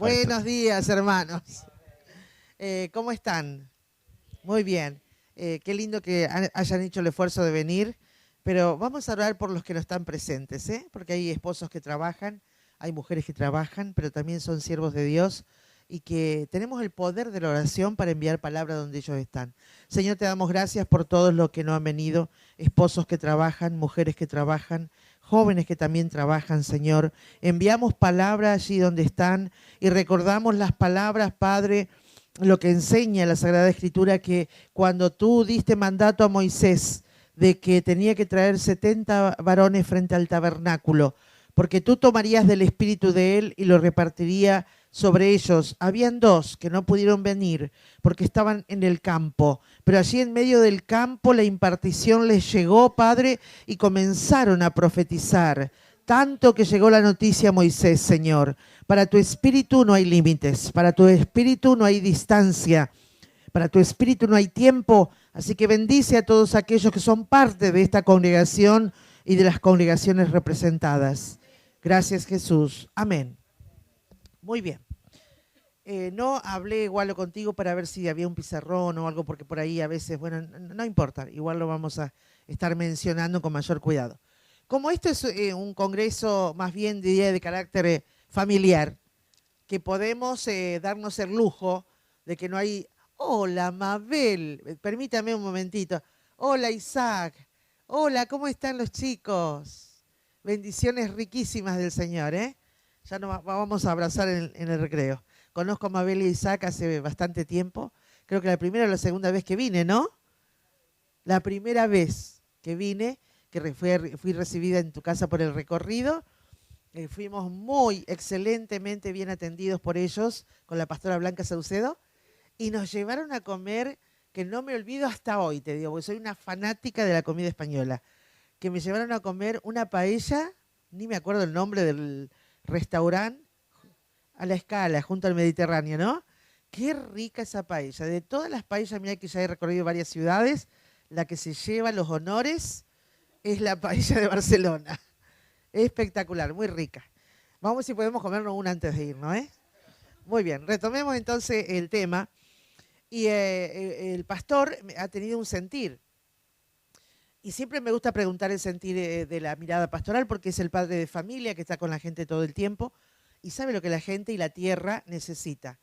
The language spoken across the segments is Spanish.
Ahí está. Buenos días, hermanos. ¿Cómo están? Muy bien. Qué lindo que hayan hecho el esfuerzo de venir, pero vamos a orar por los que no están presentes, ¿eh? Porque hay esposos que trabajan, hay mujeres que trabajan, pero también son siervos de Dios y que tenemos el poder de la oración para enviar palabra donde ellos están. Señor, te damos gracias por todos los que no han venido, esposos que trabajan, mujeres que trabajan, jóvenes que también trabajan, Señor. Enviamos palabra allí donde están y recordamos las palabras, Padre, lo que enseña la Sagrada Escritura, que cuando tú diste mandato a Moisés de que tenía que traer 70 varones frente al tabernáculo, porque tú tomarías del espíritu de él y lo repartiría sobre ellos. Habían dos que no pudieron venir porque estaban en el campo, pero allí en medio del campo la impartición les llegó, Padre, y comenzaron a profetizar. Tanto que llegó la noticia a Moisés, Señor. Para tu espíritu no hay límites, para tu espíritu no hay distancia, para tu espíritu no hay tiempo. Así que bendice a todos aquellos que son parte de esta congregación y de las congregaciones representadas. Gracias, Jesús. Amén. Muy bien. No hablé igual contigo para ver si había un pizarrón o algo, porque por ahí a veces, bueno, no importa, igual lo vamos a estar mencionando con mayor cuidado. Como esto es un congreso más bien diría de carácter familiar, que podemos darnos el lujo de que no hay... Hola, Mabel, permítame un momentito. Hola, Isaac. Hola, ¿cómo están los chicos? Bendiciones riquísimas del Señor, ¿eh? Ya nos vamos a abrazar en el recreo. Conozco a Mabel y Isaac hace bastante tiempo. Creo que la primera o la segunda vez que vine, ¿no? La primera vez que vine, que fui recibida en tu casa por el recorrido. Fuimos muy excelentemente bien atendidos por ellos, con la pastora Blanca Saucedo, y nos llevaron a comer, que no me olvido hasta hoy, te digo, porque soy una fanática de la comida española, que me llevaron a comer una paella, ni me acuerdo el nombre del restaurante, a la Escala, junto al Mediterráneo, ¿no? Qué rica esa paella. De todas las paellas, mira que ya he recorrido varias ciudades, la que se lleva los honores es la paella de Barcelona. Espectacular, muy rica. Vamos a ver si podemos comernos una antes de irnos, ¿eh? Muy bien, retomemos entonces el tema. Y el pastor ha tenido un sentir. Y siempre me gusta preguntar el sentir de la mirada pastoral porque es el padre de familia que está con la gente todo el tiempo y sabe lo que la gente y la tierra necesita.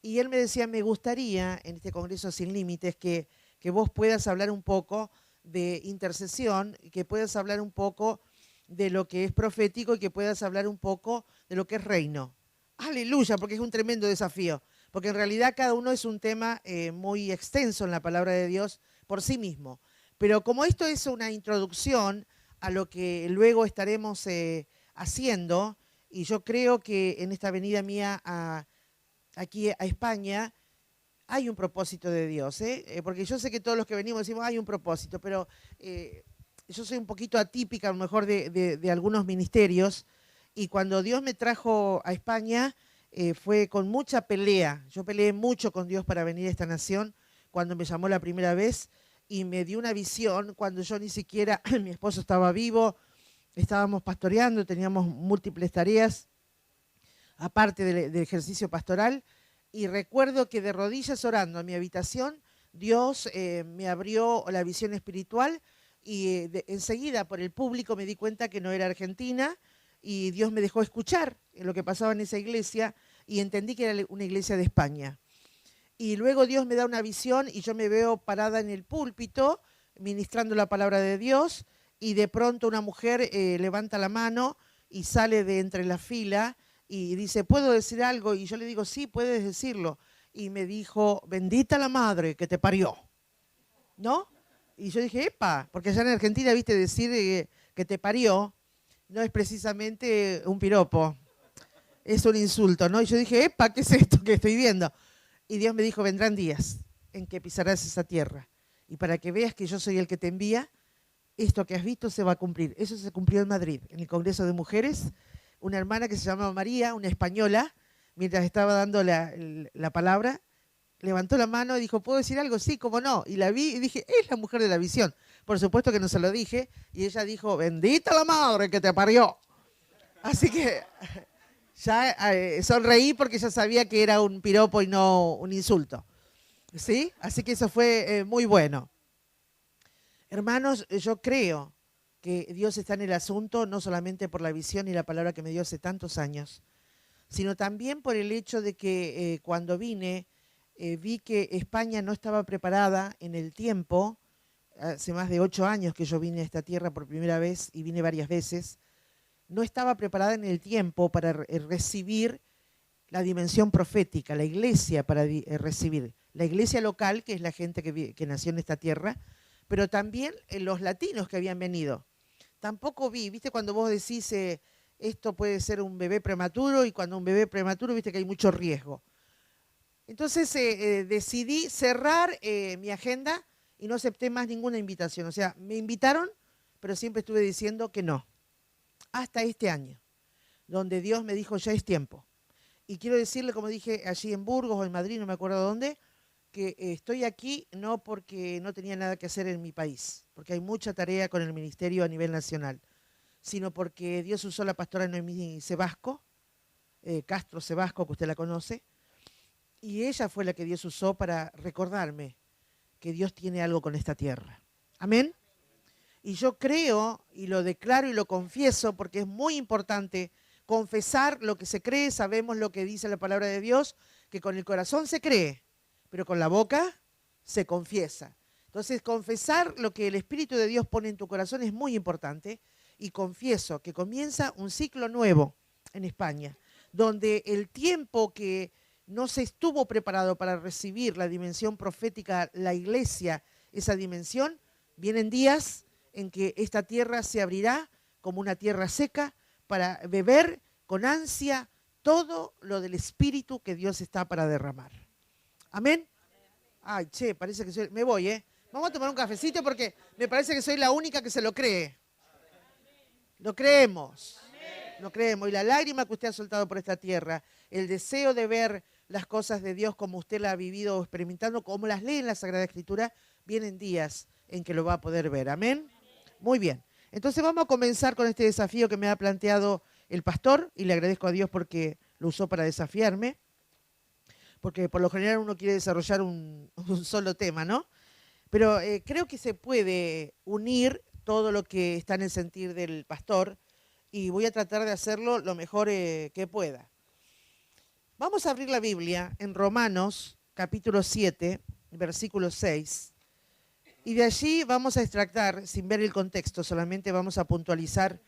Y él me decía, me gustaría en este Congreso Sin Límites que vos puedas hablar un poco de intercesión, que puedas hablar un poco de lo que es profético y que puedas hablar un poco de lo que es reino. Aleluya, porque es un tremendo desafío, porque en realidad cada uno es un tema muy extenso en la palabra de Dios por sí mismo. Pero como esto es una introducción a lo que luego estaremos haciendo, y yo creo que en esta venida mía aquí a España hay un propósito de Dios, porque yo sé que todos los que venimos decimos hay un propósito, pero yo soy un poquito atípica a lo mejor de algunos ministerios, y cuando Dios me trajo a España fue con mucha pelea. Yo peleé mucho con Dios para venir a esta nación cuando me llamó la primera vez y me dio una visión cuando yo ni siquiera, mi esposo estaba vivo, estábamos pastoreando, teníamos múltiples tareas, aparte del ejercicio pastoral, y recuerdo que de rodillas orando en mi habitación, Dios me abrió la visión espiritual y enseguida por el público me di cuenta que no era Argentina y Dios me dejó escuchar lo que pasaba en esa iglesia y entendí que era una iglesia de España. Y luego Dios me da una visión y yo me veo parada en el púlpito ministrando la palabra de Dios y de pronto una mujer levanta la mano y sale de entre la fila y dice, ¿puedo decir algo? Y yo le digo, sí, puedes decirlo. Y me dijo, bendita la madre que te parió, ¿no? Y yo dije, epa, porque allá en Argentina, viste, decir que te parió no es precisamente un piropo, es un insulto, ¿no? Y yo dije, epa, ¿qué es esto que estoy viendo? Y Dios me dijo, vendrán días en que pisarás esa tierra. Y para que veas que yo soy el que te envía, esto que has visto se va a cumplir. Eso se cumplió en Madrid, en el Congreso de Mujeres. Una hermana que se llamaba María, una española, mientras estaba dando la palabra, levantó la mano y dijo, ¿puedo decir algo? Sí, cómo no. Y la vi y dije, es la mujer de la visión. Por supuesto que no se lo dije. Y ella dijo, bendita la madre que te parió. Así que Ya sonreí porque ya sabía que era un piropo y no un insulto. ¿Sí? Así que eso fue muy bueno. Hermanos, yo creo que Dios está en el asunto, no solamente por la visión y la palabra que me dio hace tantos años, sino también por el hecho de que cuando vine, vi que España no estaba preparada en el tiempo. Hace más de 8 años que yo vine a esta tierra por primera vez y vine varias veces. No estaba preparada en el tiempo para recibir la dimensión profética, la iglesia para recibir. La iglesia local, que es la gente que nació en esta tierra, pero también los latinos que habían venido. Tampoco vi, viste, cuando vos decís esto puede ser un bebé prematuro, y cuando un bebé prematuro, viste que hay mucho riesgo. Entonces decidí cerrar mi agenda y no acepté más ninguna invitación. O sea, me invitaron, pero siempre estuve diciendo que no. Hasta este año, donde Dios me dijo, ya es tiempo. Y quiero decirle, como dije allí en Burgos o en Madrid, no me acuerdo dónde, que estoy aquí no porque no tenía nada que hacer en mi país, porque hay mucha tarea con el ministerio a nivel nacional, sino porque Dios usó a la pastora Noemí Sebasco, Castro Sebasco, que usted la conoce, y ella fue la que Dios usó para recordarme que Dios tiene algo con esta tierra. Amén. Y yo creo, y lo declaro y lo confieso, porque es muy importante confesar lo que se cree. Sabemos lo que dice la palabra de Dios, que con el corazón se cree, pero con la boca se confiesa. Entonces, confesar lo que el Espíritu de Dios pone en tu corazón es muy importante, y confieso que comienza un ciclo nuevo en España, donde el tiempo que no se estuvo preparado para recibir la dimensión profética, la iglesia, esa dimensión, vienen días en que esta tierra se abrirá como una tierra seca para beber con ansia todo lo del Espíritu que Dios está para derramar. Amén. Ay, che, parece que me voy, ¿eh? Vamos a tomar un cafecito porque me parece que soy la única que se lo cree. Lo creemos. Lo creemos. Y la lágrima que usted ha soltado por esta tierra, el deseo de ver las cosas de Dios como usted la ha vivido o experimentando, como las lee en la Sagrada Escritura, vienen días en que lo va a poder ver. Amén. Muy bien. Entonces vamos a comenzar con este desafío que me ha planteado el pastor, y le agradezco a Dios porque lo usó para desafiarme, porque por lo general uno quiere desarrollar un solo tema, ¿no? Pero creo que se puede unir todo lo que está en el sentir del pastor, y voy a tratar de hacerlo lo mejor que pueda. Vamos a abrir la Biblia en Romanos, capítulo 7, versículo 6. Y de allí vamos a extractar, sin ver el contexto, solamente vamos a puntualizar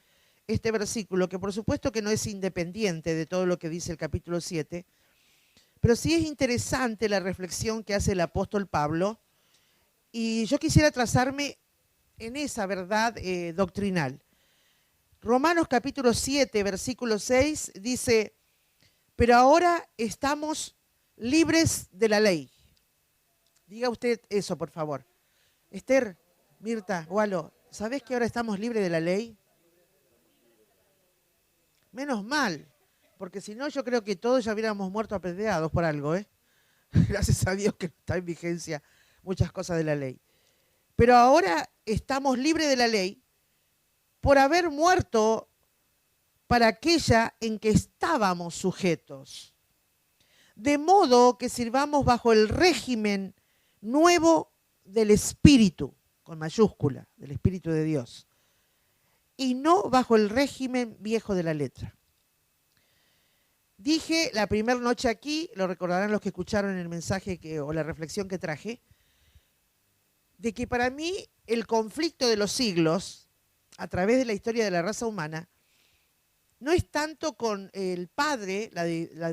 este versículo, que por supuesto que no es independiente de todo lo que dice el capítulo 7, pero sí es interesante la reflexión que hace el apóstol Pablo, y yo quisiera trazarme en esa verdad doctrinal. Romanos capítulo 7, versículo 6 dice, pero ahora estamos libres de la ley. Diga usted eso, por favor. Esther, Mirta, Walo, ¿sabés que ahora estamos libres de la ley? Menos mal, porque si no yo creo que todos ya hubiéramos muerto apedreados por algo, ¿eh? Gracias a Dios que está en vigencia muchas cosas de la ley. Pero ahora estamos libres de la ley por haber muerto para aquella en que estábamos sujetos. De modo que sirvamos bajo el régimen nuevo del Espíritu, con mayúscula, del Espíritu de Dios, y no bajo el régimen viejo de la letra. Dije la primera noche aquí, lo recordarán los que escucharon el mensaje o la reflexión que traje, de que para mí el conflicto de los siglos, a través de la historia de la raza humana, no es tanto con el Padre, la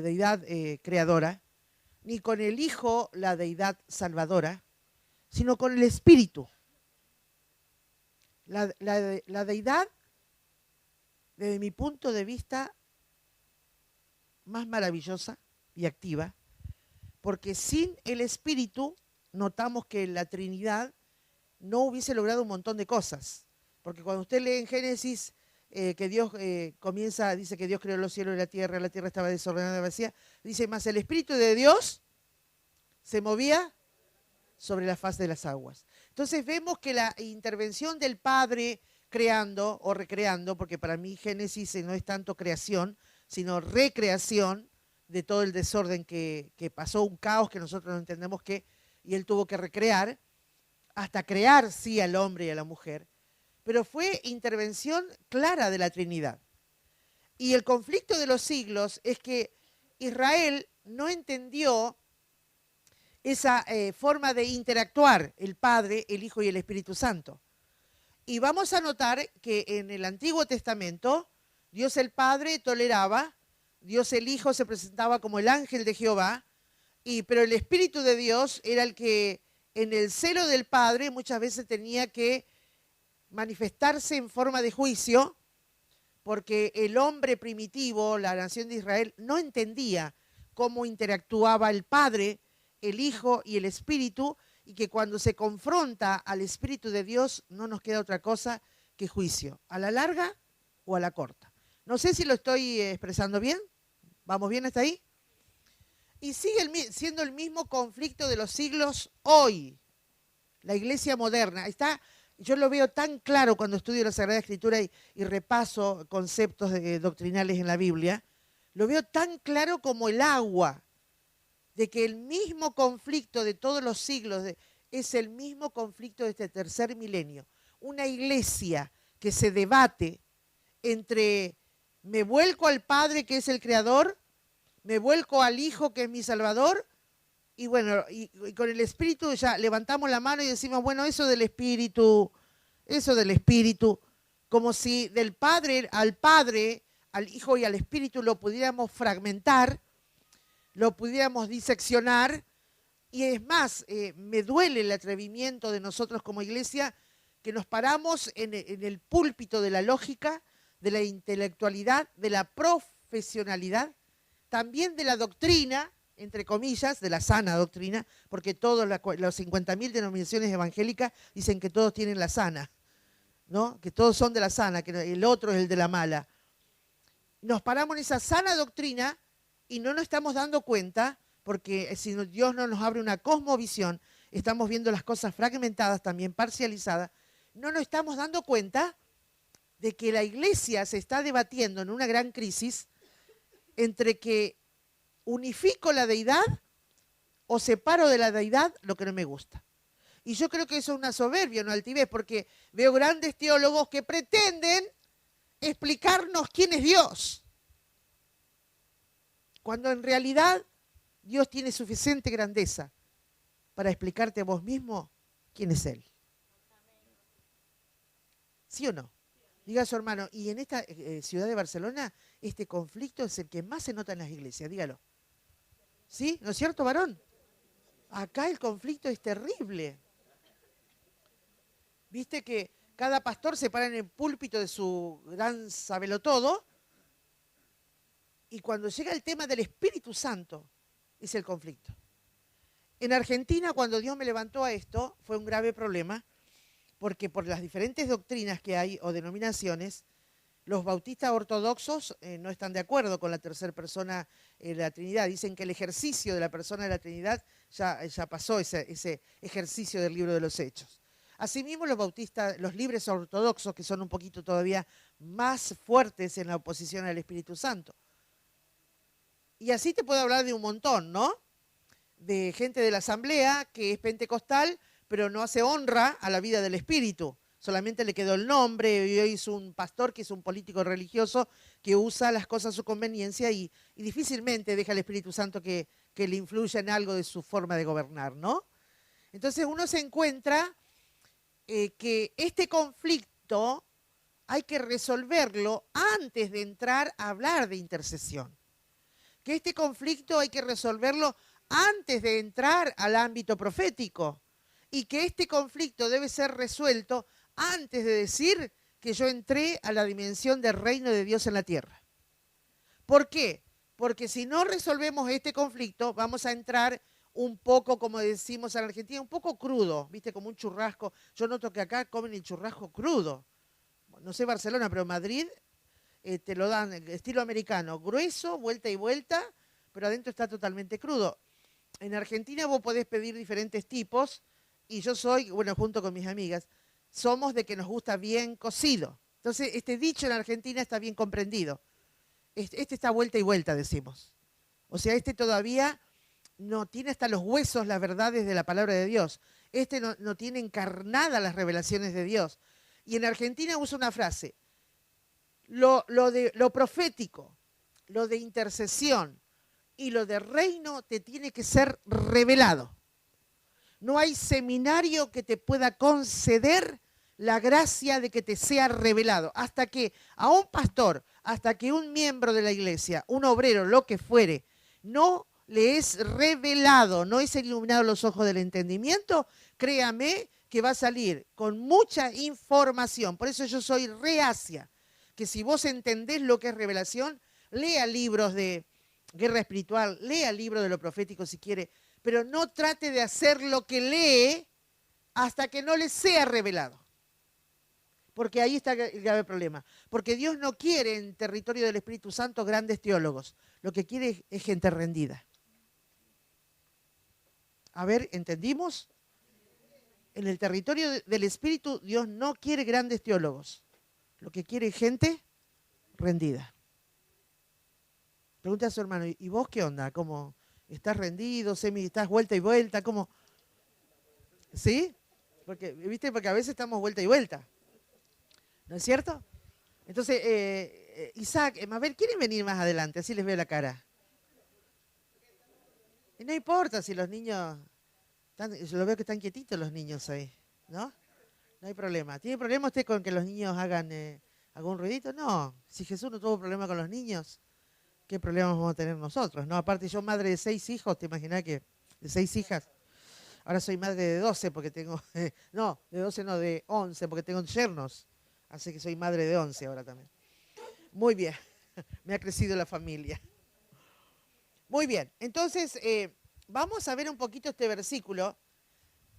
deidad creadora, ni con el Hijo, la deidad salvadora, sino con el Espíritu. La deidad, desde mi punto de vista, más maravillosa y activa, porque sin el Espíritu notamos que la Trinidad no hubiese logrado un montón de cosas. Porque cuando usted lee en Génesis que Dios dice que Dios creó los cielos y la tierra estaba desordenada y vacía, dice, más el Espíritu de Dios se movía sobre la faz de las aguas. Entonces vemos que la intervención del Padre creando o recreando, porque para mí Génesis no es tanto creación, sino recreación de todo el desorden que pasó, un caos que nosotros no entendemos y él tuvo que recrear, hasta crear, sí, al hombre y a la mujer, pero fue intervención clara de la Trinidad. Y el conflicto de los siglos es que Israel no entendió esa forma de interactuar el Padre, el Hijo y el Espíritu Santo. Y vamos a notar que en el Antiguo Testamento, Dios el Padre toleraba, Dios el Hijo se presentaba como el ángel de Jehová, pero el Espíritu de Dios era el que en el celo del Padre muchas veces tenía que manifestarse en forma de juicio, porque el hombre primitivo, la nación de Israel, no entendía cómo interactuaba el Padre, el Hijo y el Espíritu, y que cuando se confronta al Espíritu de Dios no nos queda otra cosa que juicio, a la larga o a la corta. No sé si lo estoy expresando bien. ¿Vamos bien hasta ahí? Y sigue siendo el mismo conflicto de los siglos hoy. La iglesia moderna está, yo lo veo tan claro cuando estudio la Sagrada Escritura y repaso conceptos doctrinales en la Biblia, lo veo tan claro como el agua, de que el mismo conflicto de todos los siglos es el mismo conflicto de este tercer milenio. Una iglesia que se debate entre me vuelco al Padre que es el Creador, me vuelco al Hijo que es mi Salvador, y bueno, y con el Espíritu ya levantamos la mano y decimos, bueno, eso del Espíritu, como si del Padre, al Hijo y al Espíritu lo pudiéramos fragmentar, lo pudiéramos diseccionar, y es más, me duele el atrevimiento de nosotros como iglesia que nos paramos en el púlpito de la lógica, de la intelectualidad, de la profesionalidad, también de la doctrina, entre comillas, de la sana doctrina, porque todos los 50.000 denominaciones evangélicas dicen que todos tienen la sana, ¿no? Que todos son de la sana, que el otro es el de la mala. Nos paramos en esa sana doctrina y no nos estamos dando cuenta, porque si Dios no nos abre una cosmovisión, estamos viendo las cosas fragmentadas, también parcializadas, no nos estamos dando cuenta de que la iglesia se está debatiendo en una gran crisis entre que unifico la deidad o separo de la deidad lo que no me gusta. Y yo creo que eso es una soberbia, una altivez, porque veo grandes teólogos que pretenden explicarnos quién es Dios, cuando en realidad Dios tiene suficiente grandeza para explicarte a vos mismo quién es Él. ¿Sí o no? Diga a su hermano, y en esta ciudad de Barcelona, este conflicto es el que más se nota en las iglesias, dígalo. ¿Sí? ¿No es cierto, varón? Acá el conflicto es terrible. Viste que cada pastor se para en el púlpito de su gran sabelotodo, y cuando llega el tema del Espíritu Santo, es el conflicto. En Argentina, cuando Dios me levantó a esto, fue un grave problema, porque por las diferentes doctrinas que hay o denominaciones, los bautistas ortodoxos no están de acuerdo con la tercera persona de la Trinidad. Dicen que el ejercicio de la persona de la Trinidad ya pasó ese ejercicio del libro de los Hechos. Asimismo, los bautistas, los libres ortodoxos, que son un poquito todavía más fuertes en la oposición al Espíritu Santo. Y así te puedo hablar de un montón, ¿no? De gente de la asamblea que es pentecostal, pero no hace honra a la vida del Espíritu. Solamente le quedó el nombre, y hoy es un pastor que es un político religioso que usa las cosas a su conveniencia y difícilmente deja al Espíritu Santo que le influya en algo de su forma de gobernar, ¿no? Entonces uno se encuentra que este conflicto hay que resolverlo antes de entrar a hablar de intercesión. Que este conflicto hay que resolverlo antes de entrar al ámbito profético. Y que este conflicto debe ser resuelto antes de decir que yo entré a la dimensión del reino de Dios en la tierra. ¿Por qué? Porque si no resolvemos este conflicto, vamos a entrar un poco, como decimos en Argentina, un poco crudo, ¿viste? Como un churrasco. Yo noto que acá comen el churrasco crudo. No sé Barcelona, pero Madrid te lo dan estilo americano, grueso, vuelta y vuelta, pero adentro está totalmente crudo. En Argentina vos podés pedir diferentes tipos, y yo soy, bueno, junto con mis amigas, somos de que nos gusta bien cocido. Entonces, este dicho en Argentina está bien comprendido. Este está vuelta y vuelta, decimos. O sea, este todavía no tiene hasta los huesos las verdades de la palabra de Dios. Este no tiene encarnadas las revelaciones de Dios. Y en Argentina usa una frase, lo profético, lo de intercesión y lo de reino te tiene que ser revelado. No hay seminario que te pueda conceder la gracia de que te sea revelado. Hasta que a un pastor, hasta que un miembro de la iglesia, un obrero, lo que fuere, no le es revelado, no es iluminado los ojos del entendimiento, créame que va a salir con mucha información. Por eso yo soy reacia, que si vos entendés lo que es revelación, lea libros de guerra espiritual, lea libros de lo profético si quiere, pero no trate de hacer lo que lee hasta que no le sea revelado. Porque ahí está el grave problema. Porque Dios no quiere en territorio del Espíritu Santo grandes teólogos. Lo que quiere es gente rendida. A ver, ¿entendimos? En el territorio del Espíritu, Dios no quiere grandes teólogos. Lo que quiere es gente rendida. Pregunta a su hermano, ¿y vos qué onda? ¿Cómo estás rendido? ¿Estás vuelta y vuelta? ¿Cómo? ¿Sí? Porque, ¿viste? Porque a veces estamos vuelta y vuelta. ¿No es cierto? Entonces, Isaac, Mabel, ¿quieren venir más adelante? Así les veo la cara. Y no importa si los niños, yo lo veo que están quietitos los niños ahí, ¿no? No hay problema. ¿Tiene problema usted con que los niños hagan algún ruidito? No. Si Jesús no tuvo problema con los niños, ¿qué problemas vamos a tener nosotros? No, aparte yo madre de 6 hijos, ¿te imaginas que de 6 hijas? Ahora soy madre de 12 porque tengo, no, de 12 no, de 11 porque tengo yernos. Así que soy madre de 11 ahora también. Muy bien, me ha crecido la familia. Muy bien, entonces vamos a ver un poquito este versículo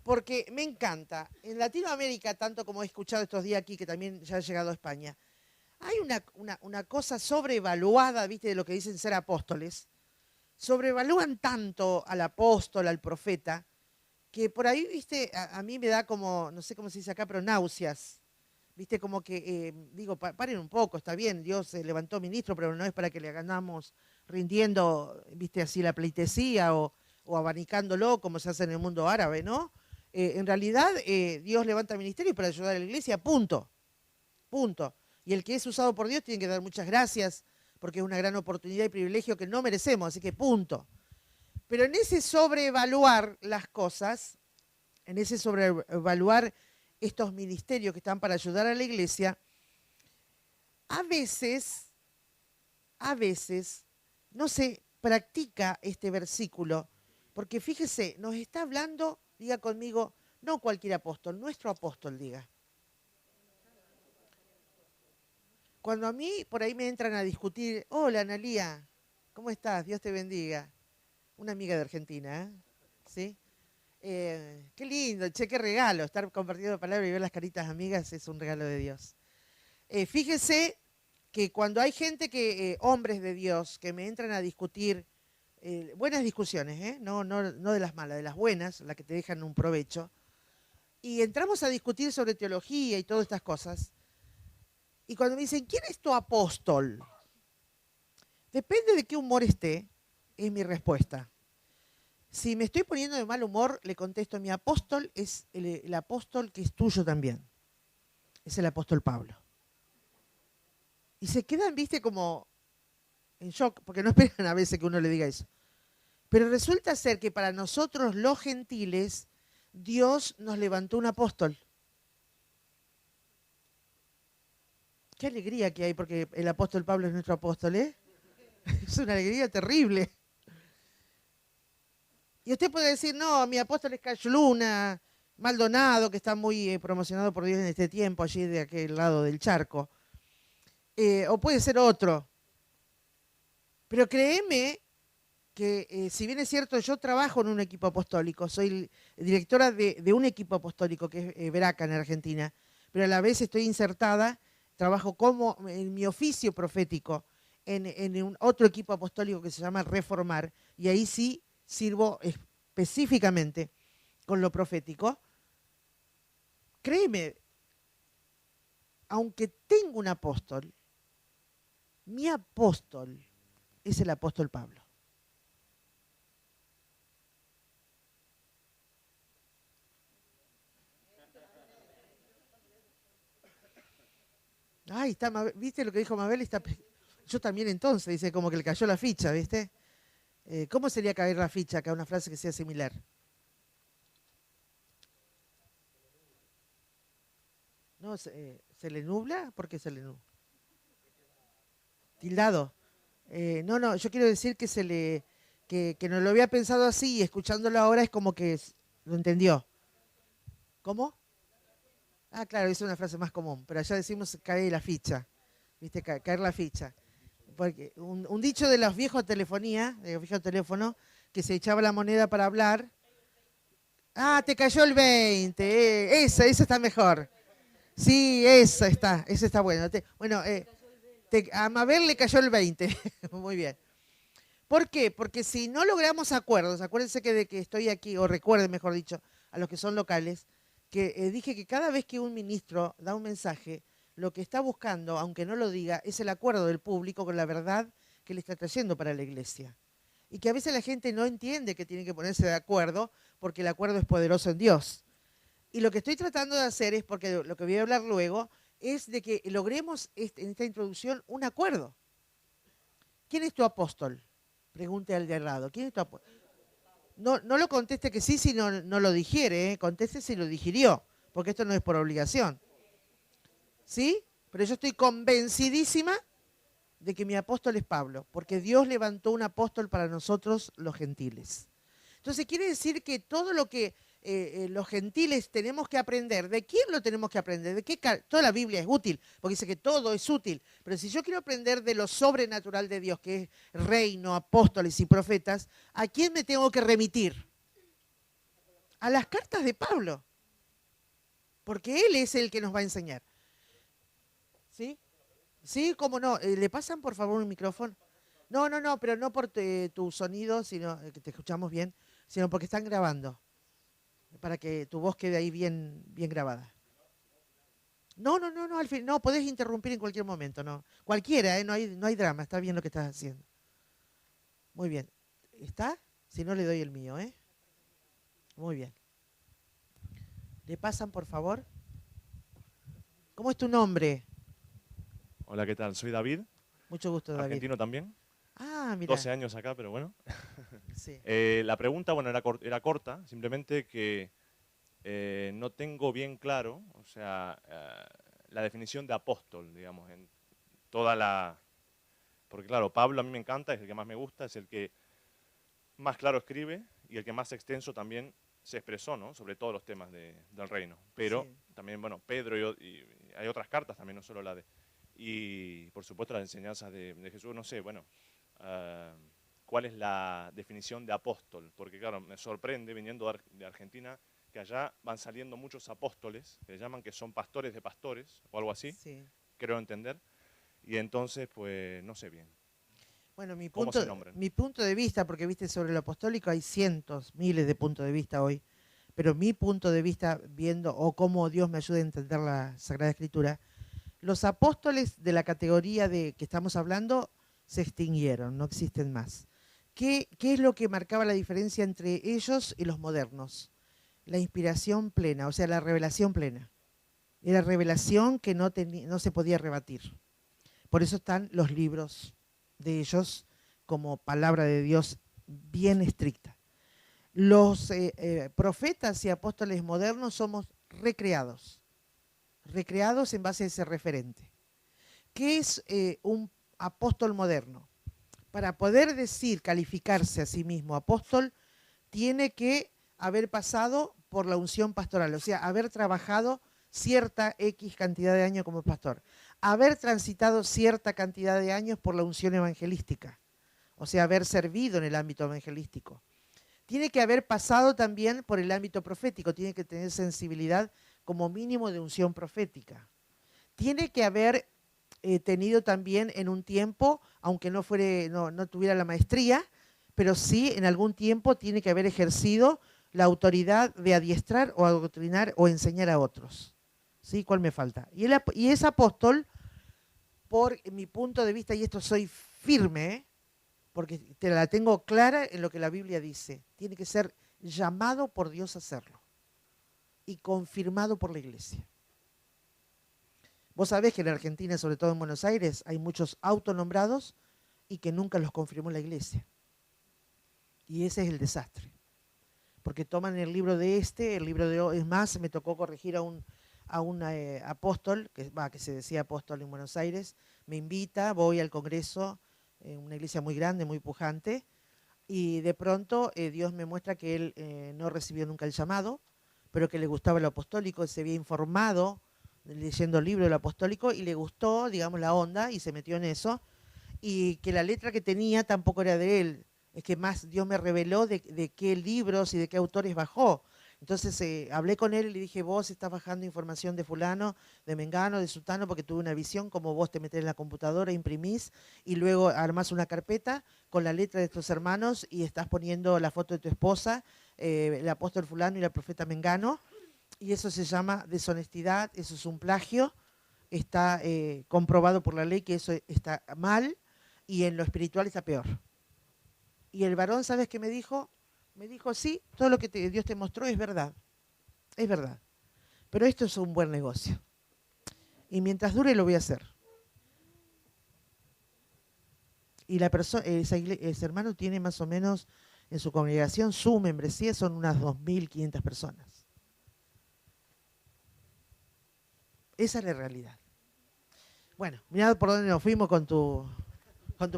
porque me encanta. En Latinoamérica, tanto como he escuchado estos días aquí, que también ya he llegado a España, hay una cosa sobrevaluada, ¿viste? De lo que dicen ser apóstoles. Sobrevalúan tanto al apóstol, al profeta, que por ahí, ¿viste? A mí me da como, no sé cómo se dice acá, pero náuseas. ¿Viste? Como que, digo, paren un poco, está bien, Dios levantó ministro, pero no es para que le ganamos rindiendo, ¿viste? Así la pleitesía o abanicándolo como se hace en el mundo árabe, ¿no? En realidad, Dios levanta ministerio para ayudar a la iglesia, punto. Punto. Y el que es usado por Dios tiene que dar muchas gracias, porque es una gran oportunidad y privilegio que no merecemos, así que punto. Pero en ese sobreevaluar las cosas, en ese sobreevaluar estos ministerios que están para ayudar a la iglesia, a veces no se practica este versículo, porque fíjese, nos está hablando, diga conmigo, no cualquier apóstol, nuestro apóstol, diga. Cuando a mí por ahí me entran a discutir, hola Analía, ¿cómo estás? Dios te bendiga. Una amiga de Argentina, ¿eh? ¿Sí? Qué lindo, che, qué regalo. Estar compartiendo palabras y ver las caritas amigas es un regalo de Dios. Fíjese que cuando hay gente hombres de Dios, que me entran a discutir, buenas discusiones, no de las malas, de las buenas, las que te dejan un provecho, y entramos a discutir sobre teología y todas estas cosas, y cuando me dicen, ¿quién es tu apóstol? Depende de qué humor esté, es mi respuesta. Si me estoy poniendo de mal humor, le contesto, mi apóstol es el apóstol que es tuyo también. Es el apóstol Pablo. Y se quedan, viste, como en shock, porque no esperan a veces que uno le diga eso. Pero resulta ser que para nosotros los gentiles, Dios nos levantó un apóstol. Qué alegría que hay, porque el apóstol Pablo es nuestro apóstol, ¿eh? Es una alegría terrible. Y usted puede decir, no, mi apóstol es Cash Luna, Maldonado, que está muy promocionado por Dios en este tiempo, allí de aquel lado del charco. O puede ser otro. Pero créeme que si bien es cierto, yo trabajo en un equipo apostólico, soy directora de un equipo apostólico que es Veraca en Argentina, pero a la vez estoy insertada, trabajo como en mi oficio profético en un otro equipo apostólico que se llama Reformar, y ahí sí sirvo específicamente con lo profético. Créeme, aunque tengo un apóstol, Mi apóstol es el apóstol Pablo. Ay, está, ¿viste lo que dijo Mabel? Yo también entonces, dice, como que le cayó la ficha, ¿viste? ¿Cómo sería caer la ficha acá? Una frase que sea similar. No, ¿se le nubla? ¿Por qué se le nubla? Tildado. No, yo quiero decir que no lo había pensado así y escuchándolo ahora es como que lo entendió. ¿Cómo? Ah, claro, es una frase más común, pero allá decimos caer la ficha, ¿viste? Caer la ficha. Porque un dicho de los viejos de telefonía, de los viejos teléfonos, que se echaba la moneda para hablar. Ah, te cayó el 20, esa está mejor. Sí, esa está buena. A Mabel le cayó el 20, muy bien. ¿Por qué? Porque si no logramos acuerdos, acuérdense que de que estoy aquí, o recuerden, mejor dicho, a los que son locales, que dije que cada vez que un ministro da un mensaje, lo que está buscando, aunque no lo diga, es el acuerdo del público con la verdad que le está trayendo para la iglesia. Y que a veces la gente no entiende que tiene que ponerse de acuerdo porque el acuerdo es poderoso en Dios. Y lo que estoy tratando de hacer es, porque lo que voy a hablar luego, es de que logremos en esta introducción un acuerdo. ¿Quién es tu apóstol? Pregunte al de al lado. ¿Quién es tu apóstol? No lo conteste que sí si no lo digiere, conteste si lo digirió, porque esto no es por obligación. ¿Sí? Pero yo estoy convencidísima de que mi apóstol es Pablo, porque Dios levantó un apóstol para nosotros los gentiles. Entonces quiere decir que todo lo que los gentiles tenemos que aprender, ¿de quién lo tenemos que aprender? ¿De qué? Toda la Biblia es útil, porque dice que todo es útil, pero si yo quiero aprender de lo sobrenatural de Dios, que es reino, apóstoles y profetas, ¿a quién me tengo que remitir? A las cartas de Pablo, porque él es el que nos va a enseñar. ¿Sí? Sí, cómo no. ¿Le pasan, por favor, un micrófono? No, pero no por tu sonido, sino que te escuchamos bien, sino porque están grabando, para que tu voz quede ahí bien, bien grabada. No, al fin, no, podés interrumpir en cualquier momento, no. Cualquiera, no hay drama, está bien lo que estás haciendo. Muy bien. ¿Está? Si no, le doy el mío, ¿eh? Muy bien. ¿Le pasan, por favor? ¿Cómo es tu nombre? Hola, ¿qué tal? Soy David, Mucho gusto, David. argentino también. Ah, mira. 12 años acá, pero bueno. Sí. La pregunta, bueno, era corta, simplemente que no tengo bien claro, o sea, la definición de apóstol, digamos, en toda la... Porque claro, Pablo a mí me encanta, es el que más me gusta, es el que más claro escribe y el que más extenso también se expresó, ¿no? Sobre todos los temas del reino. Pero Sí. también, bueno, Pedro y hay otras cartas también, no solo la de... Y por supuesto las enseñanzas de Jesús, no sé, bueno, ¿cuál es la definición de apóstol? Porque claro, me sorprende viniendo de Argentina que allá van saliendo muchos apóstoles, que le llaman que son pastores de pastores o algo así, Sí. creo entender. Y entonces, pues, no sé bien. Bueno, ¿Cómo se nombran? mi punto de vista, porque viste, sobre lo apostólico hay cientos, miles de puntos de vista hoy, pero mi punto de vista, viendo o cómo Dios me ayuda a entender la Sagrada Escritura, los apóstoles de la categoría de que estamos hablando se extinguieron, no existen más. ¿Qué es lo que marcaba la diferencia entre ellos y los modernos? La inspiración plena, o sea, la revelación plena. Era revelación que no se podía rebatir. Por eso están los libros de ellos como palabra de Dios bien estricta. Los profetas y apóstoles modernos somos recreados en base a ese referente. ¿Qué es un apóstol moderno? Para poder decir, calificarse a sí mismo apóstol, tiene que haber pasado por la unción pastoral, o sea, haber trabajado cierta X cantidad de años como pastor, haber transitado cierta cantidad de años por la unción evangelística, o sea, haber servido en el ámbito evangelístico. Tiene que haber pasado también por el ámbito profético, tiene que tener sensibilidad como mínimo de unción profética. Tiene que haber tenido también en un tiempo, aunque no tuviera la maestría, pero sí en algún tiempo tiene que haber ejercido la autoridad de adiestrar o adoctrinar o enseñar a otros. ¿Sí? ¿Cuál me falta? Y es apóstol por mi punto de vista, y esto soy firme, porque te la tengo clara en lo que la Biblia dice. Tiene que ser llamado por Dios a hacerlo y confirmado por la iglesia. Vos sabés que en Argentina, sobre todo en Buenos Aires, hay muchos autonombrados y que nunca los confirmó la iglesia. Y ese es el desastre. Porque toman el libro el libro de... Es más, me tocó corregir a un apóstol, que se decía apóstol en Buenos Aires, me invita, voy al congreso, una iglesia muy grande, muy pujante, y de pronto Dios me muestra que él no recibió nunca el llamado, pero que le gustaba lo apostólico, se había informado leyendo el libro del apostólico y le gustó, digamos, la onda y se metió en eso, y que la letra que tenía tampoco era de él, es que más Dios me reveló de qué libros y de qué autores bajó. Entonces hablé con él y le dije, vos estás bajando información de fulano, de mengano, de sutano, porque tuve una visión, como vos te metés en la computadora, imprimís y luego armás una carpeta con la letra de estos hermanos y estás poniendo la foto de tu esposa, el apóstol fulano y la profeta mengano, y eso se llama deshonestidad, eso es un plagio, está comprobado por la ley que eso está mal y en lo espiritual está peor. Y el varón, ¿sabes qué me dijo? Me dijo, sí, todo lo que Dios te mostró es verdad, pero esto es un buen negocio. Y mientras dure lo voy a hacer. Y ese hermano tiene más o menos en su congregación, su membresía son unas 2.500 personas. Esa es la realidad. Bueno, mirá por dónde nos fuimos con tu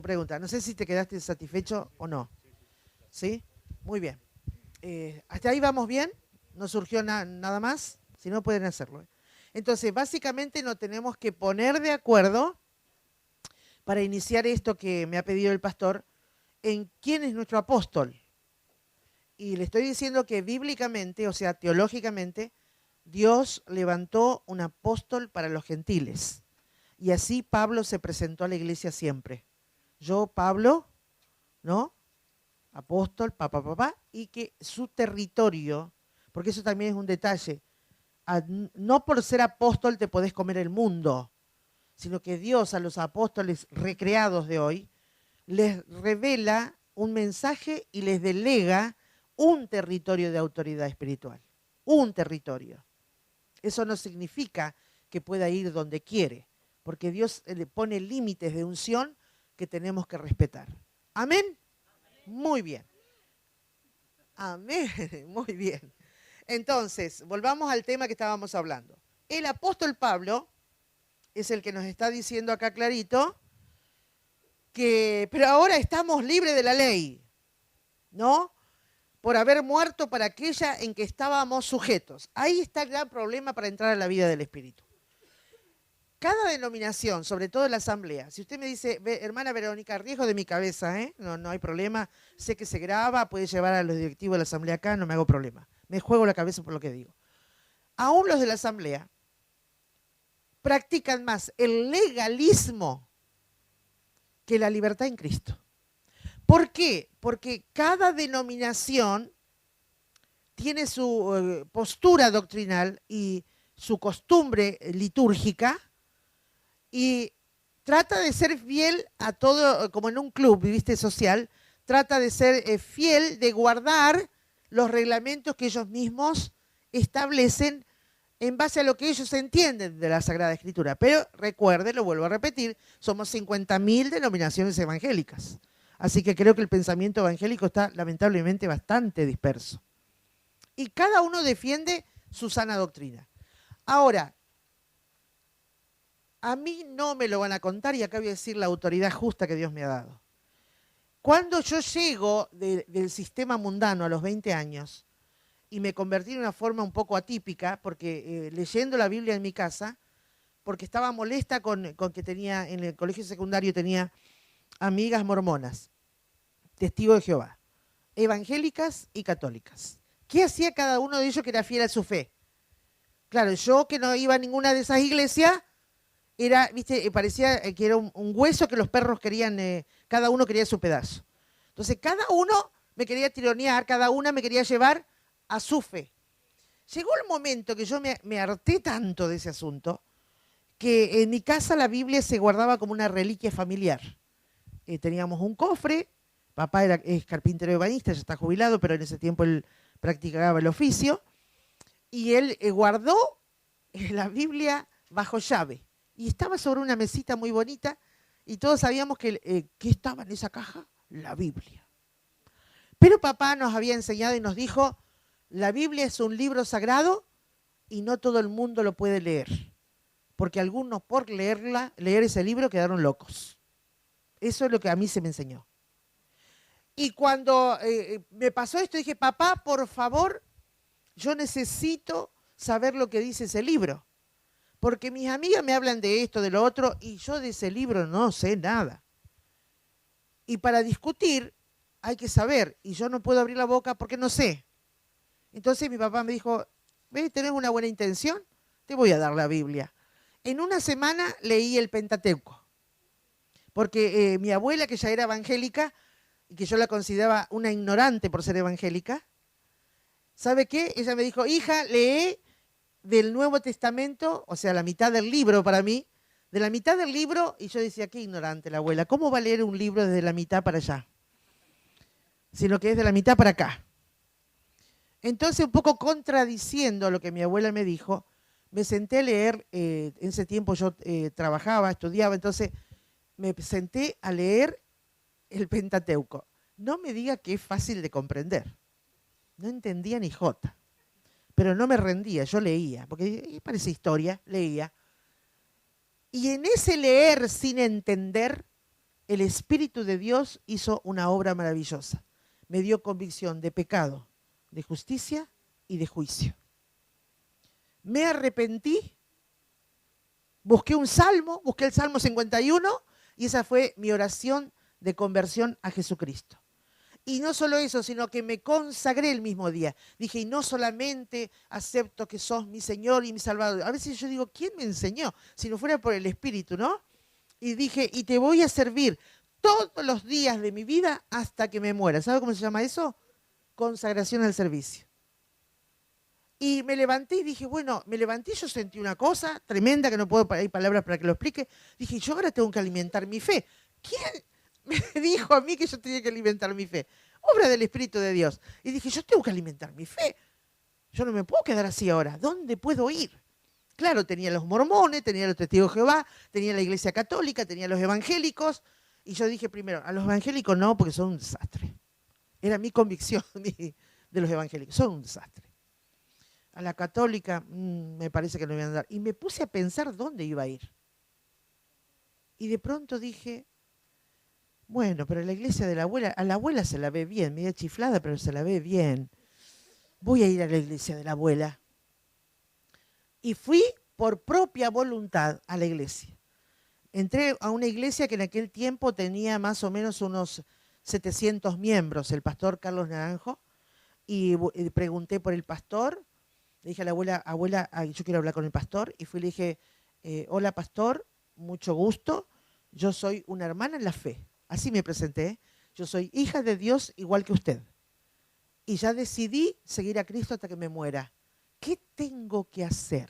pregunta. No sé si te quedaste satisfecho o no. ¿Sí? Muy bien. ¿Hasta ahí vamos bien? ¿No surgió nada más? Si no, pueden hacerlo. Entonces, básicamente nos tenemos que poner de acuerdo para iniciar esto que me ha pedido el pastor, en quién es nuestro apóstol. Y le estoy diciendo que bíblicamente, o sea, teológicamente, Dios levantó un apóstol para los gentiles. Y así Pablo se presentó a la iglesia siempre. Yo, Pablo, ¿no? Apóstol, y que su territorio, porque eso también es un detalle, no por ser apóstol te podés comer el mundo, sino que Dios a los apóstoles recreados de hoy les revela un mensaje y les delega un territorio de autoridad espiritual, un territorio. Eso no significa que pueda ir donde quiere, porque Dios le pone límites de unción que tenemos que respetar. ¿Amén? Muy bien. Amén. Muy bien. Entonces, volvamos al tema que estábamos hablando. El apóstol Pablo es el que nos está diciendo acá clarito que, pero ahora estamos libres de la ley, ¿no? Por haber muerto para aquella en que estábamos sujetos. Ahí está el gran problema para entrar a la vida del Espíritu. Cada denominación, sobre todo la asamblea, si usted me dice, hermana Verónica, riesgo de mi cabeza, no hay problema, sé que se graba, puede llevar a los directivos de la asamblea acá, no me hago problema. Me juego la cabeza por lo que digo. Aún los de la asamblea practican más el legalismo que la libertad en Cristo. ¿Por qué? Porque cada denominación tiene su postura doctrinal y su costumbre litúrgica y trata de ser fiel a todo, como en un club, ¿viste? Social, trata de ser fiel, de guardar los reglamentos que ellos mismos establecen en base a lo que ellos entienden de la Sagrada Escritura. Pero recuerde, lo vuelvo a repetir, somos 50.000 denominaciones evangélicas. Así que creo que el pensamiento evangélico está lamentablemente bastante disperso. Y cada uno defiende su sana doctrina. Ahora, a mí no me lo van a contar y acá voy a decir la autoridad justa que Dios me ha dado. Cuando yo llego del sistema mundano a los 20 años y me convertí en una forma un poco atípica, porque leyendo la Biblia en mi casa, porque estaba molesta con que tenía, en el colegio secundario tenía amigas mormonas, testigos de Jehová, evangélicas y católicas. ¿Qué hacía cada uno de ellos que era fiel a su fe? Claro, yo que no iba a ninguna de esas iglesias, era, viste, parecía que era un hueso que los perros querían, cada uno quería su pedazo. Entonces cada uno me quería tironear, cada una me quería llevar a su fe. Llegó el momento que yo me harté tanto de ese asunto que en mi casa la Biblia se guardaba como una reliquia familiar. Teníamos un cofre, papá es carpintero ebanista, ya está jubilado, pero en ese tiempo él practicaba el oficio, y él guardó la Biblia bajo llave, y estaba sobre una mesita muy bonita, y todos sabíamos que estaba en esa caja, la Biblia. Pero papá nos había enseñado y nos dijo, la Biblia es un libro sagrado y no todo el mundo lo puede leer, porque algunos por leer ese libro quedaron locos. Eso es lo que a mí se me enseñó. Y cuando me pasó esto, dije, papá, por favor, yo necesito saber lo que dice ese libro, porque mis amigas me hablan de esto, de lo otro, y yo de ese libro no sé nada. Y para discutir hay que saber, y yo no puedo abrir la boca porque no sé. Entonces mi papá me dijo, ¿ves? ¿Tenés una buena intención? Te voy a dar la Biblia. En una semana leí el Pentateuco, porque mi abuela, que ya era evangélica, y que yo la consideraba una ignorante por ser evangélica, ¿sabe qué? Ella me dijo, hija, lee del Nuevo Testamento, o sea, la mitad del libro para mí, de la mitad del libro, y yo decía, qué ignorante la abuela, ¿cómo va a leer un libro desde la mitad para allá? Sino que es de la mitad para acá. Entonces, un poco contradiciendo lo que mi abuela me dijo, me senté a leer, en ese tiempo yo trabajaba, estudiaba, entonces me senté a leer el Pentateuco. No me diga que es fácil de comprender. No entendía ni jota, pero no me rendía, yo leía, porque parece historia, leía. Y en ese leer sin entender, el Espíritu de Dios hizo una obra maravillosa. Me dio convicción de pecado, de justicia y de juicio. Me arrepentí, busqué un salmo, busqué el Salmo 51 y esa fue mi oración de conversión a Jesucristo. Y no solo eso, sino que me consagré el mismo día. Dije, y no solamente acepto que sos mi Señor y mi Salvador. A veces yo digo, ¿quién me enseñó? Si no fuera por el Espíritu, ¿no? Y dije, y te voy a servir todos los días de mi vida hasta que me muera. ¿Sabe cómo se llama eso? Consagración al servicio. Y me levanté y dije, bueno, me levanté y yo sentí una cosa tremenda que no puedo, hay palabras para que lo explique. Dije, yo ahora tengo que alimentar mi fe. ¿Quién me dijo a mí que yo tenía que alimentar mi fe? Obra del Espíritu de Dios. Y dije, yo tengo que alimentar mi fe. Yo no me puedo quedar así ahora. ¿Dónde puedo ir? Claro, tenía los mormones, tenía los testigos de Jehová, tenía la iglesia católica, tenía los evangélicos. Y yo dije primero, a los evangélicos no, porque son un desastre. Era mi convicción de los evangélicos, son un desastre. A la católica me parece que no me iban a dar. Y me puse a pensar dónde iba a ir. Y de pronto dije, bueno, pero la iglesia de la abuela, a la abuela se la ve bien, media chiflada, pero se la ve bien. Voy a ir a la iglesia de la abuela. Y fui por propia voluntad a la iglesia. Entré a una iglesia que en aquel tiempo tenía más o menos unos 700 miembros, el pastor Carlos Naranjo, y pregunté por el pastor. Le dije a la abuela, yo quiero hablar con el pastor, y fui y le dije, hola pastor, mucho gusto, yo soy una hermana en la fe. Así me presenté, yo soy hija de Dios igual que usted. Y ya decidí seguir a Cristo hasta que me muera. ¿Qué tengo que hacer?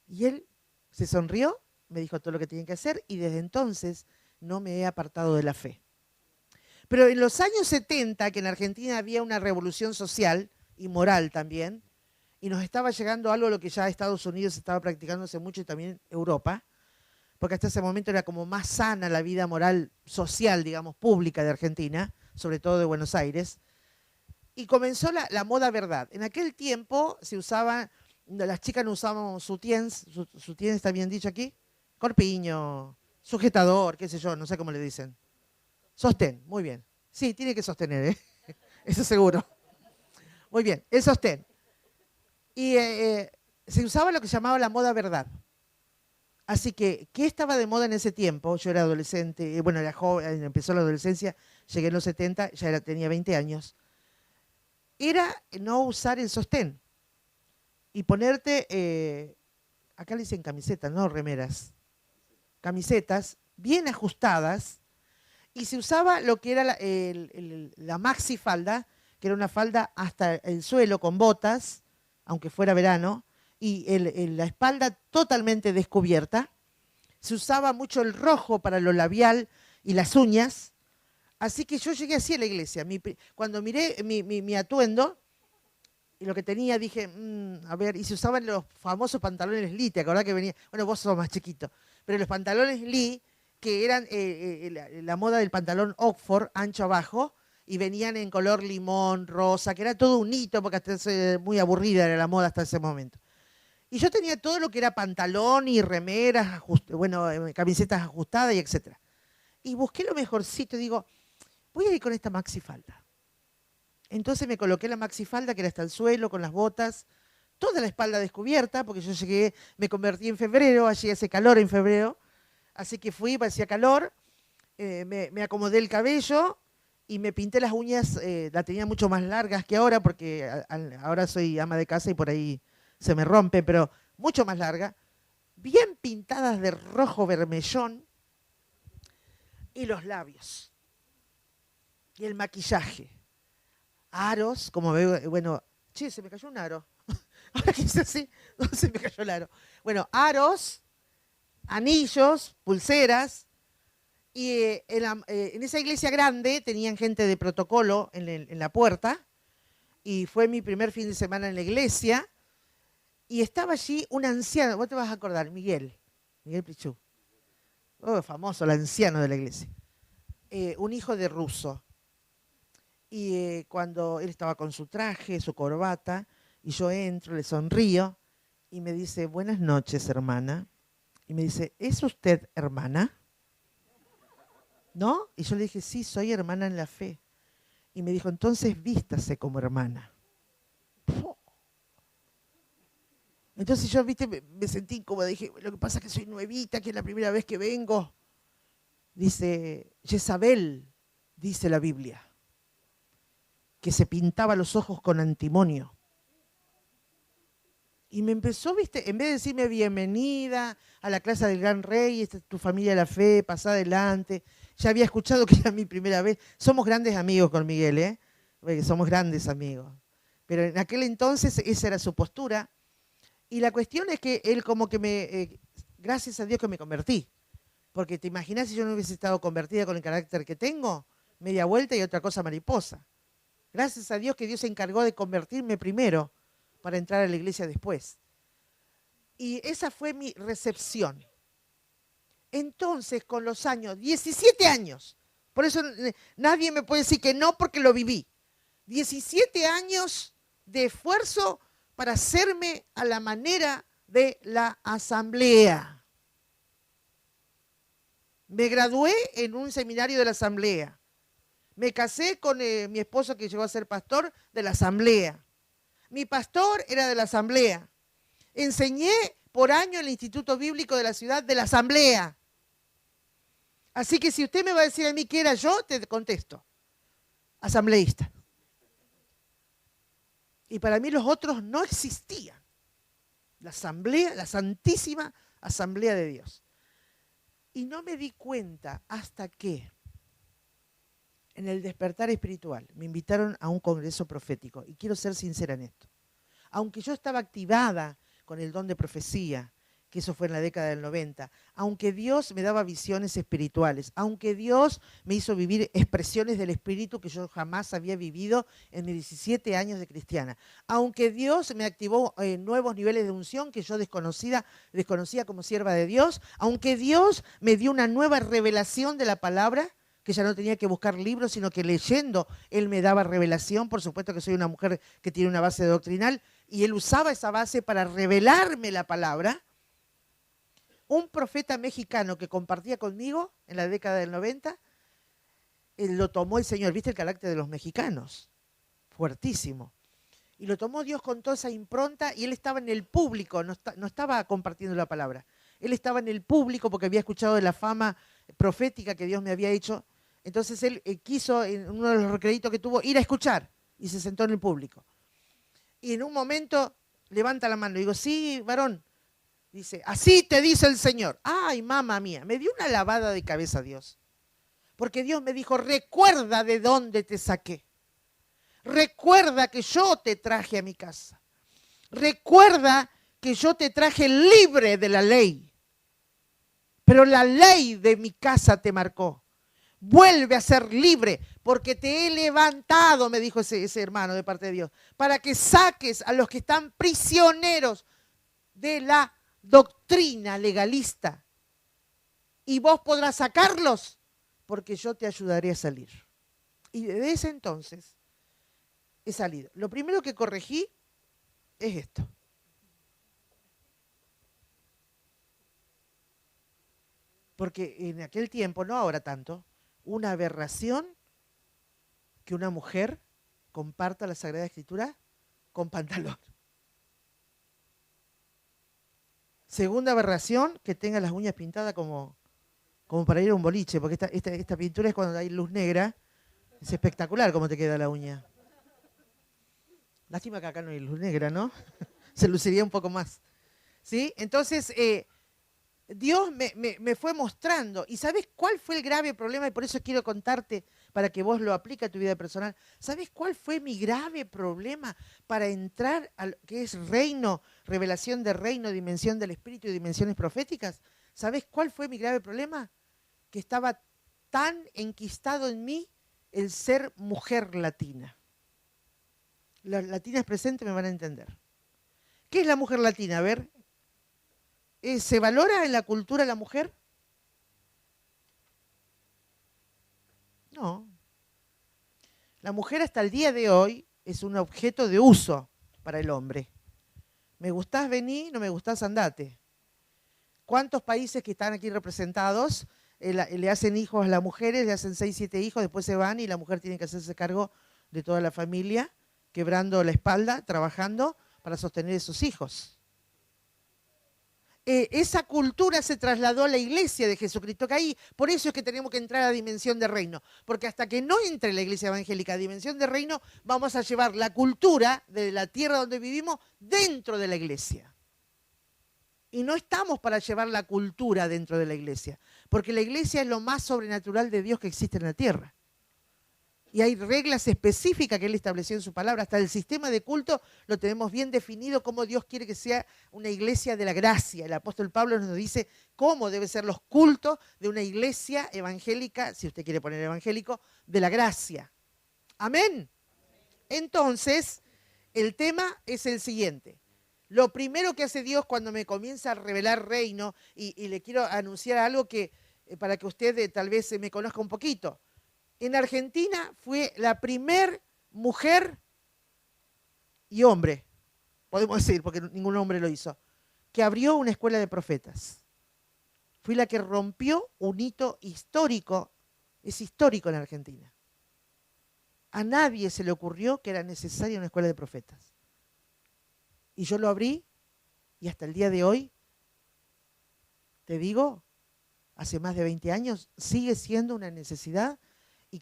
Y él se sonrió, me dijo todo lo que tenía que hacer, y desde entonces no me he apartado de la fe. Pero en los años 70, que en Argentina había una revolución social y moral también, y nos estaba llegando algo a lo que ya Estados Unidos estaba practicando hace mucho y también Europa, porque hasta ese momento era como más sana la vida moral social, digamos, pública de Argentina, sobre todo de Buenos Aires, y comenzó la moda verdad. En aquel tiempo se usaba, las chicas no usaban sutiens está bien dicho aquí, corpiño, sujetador, qué sé yo, no sé cómo le dicen. Sostén, muy bien. Sí, tiene que sostener, ¿eh? Eso seguro. Muy bien, el sostén. Y se usaba lo que se llamaba la moda verdad. Así que, ¿qué estaba de moda en ese tiempo? Yo era adolescente, bueno, era joven, empezó la adolescencia, llegué en los 70, tenía 20 años. Era no usar el sostén y ponerte, acá le dicen camisetas, no remeras, camisetas bien ajustadas, y se usaba lo que era la maxifalda, que era una falda hasta el suelo con botas, aunque fuera verano, y la espalda totalmente descubierta. Se usaba mucho el rojo para lo labial y las uñas. Así que yo llegué así a la iglesia. Cuando miré mi atuendo y lo que tenía, dije, a ver, y se usaban los famosos pantalones Lee, ¿te acordás que venía? Bueno, vos sos más chiquito, pero los pantalones Lee, que eran la moda del pantalón Oxford, ancho abajo, y venían en color limón, rosa, que era todo un hito, porque muy aburrida era la moda hasta ese momento. Y yo tenía todo lo que era pantalón y remeras, camisetas ajustadas y etc. Y busqué lo mejorcito y digo, voy a ir con esta maxifalda. Entonces me coloqué la maxifalda, que era hasta el suelo, con las botas, toda la espalda descubierta, porque yo llegué, me convertí en febrero, allí hace calor en febrero, así que fui, hacía calor, me acomodé el cabello y me pinté las uñas, la tenía mucho más largas que ahora, porque ahora soy ama de casa y por ahí se me rompe, pero mucho más larga, bien pintadas de rojo vermellón, y los labios, y el maquillaje, aros, como veo, bueno, che, se me cayó un aro, ahora que hice así, no se me cayó el aro, bueno, aros, anillos, pulseras, y en esa iglesia grande tenían gente de protocolo en la puerta, y fue mi primer fin de semana en la iglesia, y estaba allí un anciano, vos te vas a acordar, Miguel Pichú, famoso, el anciano de la iglesia, un hijo de ruso. Y cuando él estaba con su traje, su corbata, y yo entro, le sonrío, y me dice, buenas noches, hermana. Y me dice, ¿es usted hermana? ¿No? Y yo le dije, sí, soy hermana en la fe. Y me dijo, entonces vístase como hermana. Entonces yo, viste, me sentí incómoda. Dije, lo que pasa es que soy nuevita, que es la primera vez que vengo. Dice, Jezabel, dice la Biblia, que se pintaba los ojos con antimonio. Y me empezó, viste, en vez de decirme bienvenida a la clase del Gran Rey, esta es tu familia de la fe, pasá adelante. Ya había escuchado que era mi primera vez. Somos grandes amigos con Miguel, porque somos grandes amigos. Pero en aquel entonces esa era su postura. Y la cuestión es que él como que gracias a Dios que me convertí. Porque te imaginas si yo no hubiese estado convertida con el carácter que tengo, media vuelta y otra cosa mariposa. Gracias a Dios que Dios se encargó de convertirme primero para entrar a la iglesia después. Y esa fue mi recepción. Entonces, con los años, 17 años, por eso nadie me puede decir que no porque lo viví. 17 años de esfuerzo para hacerme a la manera de la asamblea. Me gradué en un seminario de la asamblea. Me casé con mi esposo, que llegó a ser pastor, de la asamblea. Mi pastor era de la asamblea. Enseñé por año en el Instituto Bíblico de la ciudad de la asamblea. Así que si usted me va a decir a mí qué era yo, te contesto. Asambleísta. Y para mí los otros no existían. La asamblea, la santísima asamblea de Dios. Y no me di cuenta hasta que en el despertar espiritual me invitaron a un congreso profético. Y quiero ser sincera en esto. Aunque yo estaba activada con el don de profecía, que eso fue en la década del 90, aunque Dios me daba visiones espirituales, aunque Dios me hizo vivir expresiones del Espíritu que yo jamás había vivido en mis 17 años de cristiana, aunque Dios me activó nuevos niveles de unción que yo desconocía como sierva de Dios, aunque Dios me dio una nueva revelación de la palabra, que ya no tenía que buscar libros, sino que leyendo Él me daba revelación. Por supuesto que soy una mujer que tiene una base doctrinal, y Él usaba esa base para revelarme la palabra. Un profeta mexicano que compartía conmigo en la década del 90, lo tomó el Señor. ¿Viste el carácter de los mexicanos? Fuertísimo. Y lo tomó Dios con toda esa impronta, y él estaba en el público, no estaba compartiendo la palabra. Él estaba en el público porque había escuchado de la fama profética que Dios me había hecho. Entonces él quiso, en uno de los recreditos que tuvo, ir a escuchar, y se sentó en el público. Y en un momento levanta la mano y digo, sí, varón. Dice, así te dice el Señor. Ay, mamá mía, me dio una lavada de cabeza a Dios. Porque Dios me dijo, recuerda de dónde te saqué. Recuerda que yo te traje a mi casa. Recuerda que yo te traje libre de la ley, pero la ley de mi casa te marcó. Vuelve a ser libre, porque te he levantado, me dijo ese hermano de parte de Dios, para que saques a los que están prisioneros de la doctrina legalista. Y vos podrás sacarlos, porque yo te ayudaré a salir. Y desde ese entonces he salido. Lo primero que corregí es esto. Porque en aquel tiempo, no ahora tanto, una aberración que una mujer comparta la Sagrada Escritura con pantalón. Segunda aberración, que tenga las uñas pintadas como para ir a un boliche, porque esta pintura es cuando hay luz negra. Es espectacular cómo te queda la uña. Lástima que acá no hay luz negra, ¿no? Se luciría un poco más. ¿Sí? Entonces, Dios me fue mostrando. ¿Y sabes cuál fue el grave problema? Y por eso quiero contarte para que vos lo apliques a tu vida personal. ¿Sabes cuál fue mi grave problema para entrar a lo que es reino, revelación de reino, dimensión del espíritu y dimensiones proféticas? ¿Sabes cuál fue mi grave problema? Que estaba tan enquistado en mí el ser mujer latina. Las latinas presentes me van a entender. ¿Qué es la mujer latina? A ver, ¿se valora en la cultura la mujer? No. La mujer hasta el día de hoy es un objeto de uso para el hombre. ¿Me gustás? Vení, no me gustás, andate. ¿Cuántos países que están aquí representados le hacen hijos a las mujeres, le hacen 6, 7 hijos, después se van y la mujer tiene que hacerse cargo de toda la familia, quebrando la espalda, trabajando para sostener esos hijos? Esa cultura se trasladó a la iglesia de Jesucristo, que ahí, por eso es que tenemos que entrar a la dimensión de reino, porque hasta que no entre la iglesia evangélica a dimensión de reino, vamos a llevar la cultura de la tierra donde vivimos dentro de la iglesia. Y no estamos para llevar la cultura dentro de la iglesia, porque la iglesia es lo más sobrenatural de Dios que existe en la tierra. Y hay reglas específicas que Él estableció en su palabra. Hasta el sistema de culto lo tenemos bien definido, cómo Dios quiere que sea una iglesia de la gracia. El apóstol Pablo nos dice cómo deben ser los cultos de una iglesia evangélica, si usted quiere poner evangélico, de la gracia. Amén. Entonces, el tema es el siguiente. Lo primero que hace Dios cuando me comienza a revelar reino, y le quiero anunciar algo que para que usted tal vez me conozca un poquito. En Argentina fue la primer mujer y hombre, podemos decir, porque ningún hombre lo hizo, que abrió una escuela de profetas. Fui la que rompió un hito histórico, es histórico en Argentina. A nadie se le ocurrió que era necesaria una escuela de profetas. Y yo lo abrí y hasta el día de hoy, te digo, hace más de 20 años, sigue siendo una necesidad. Y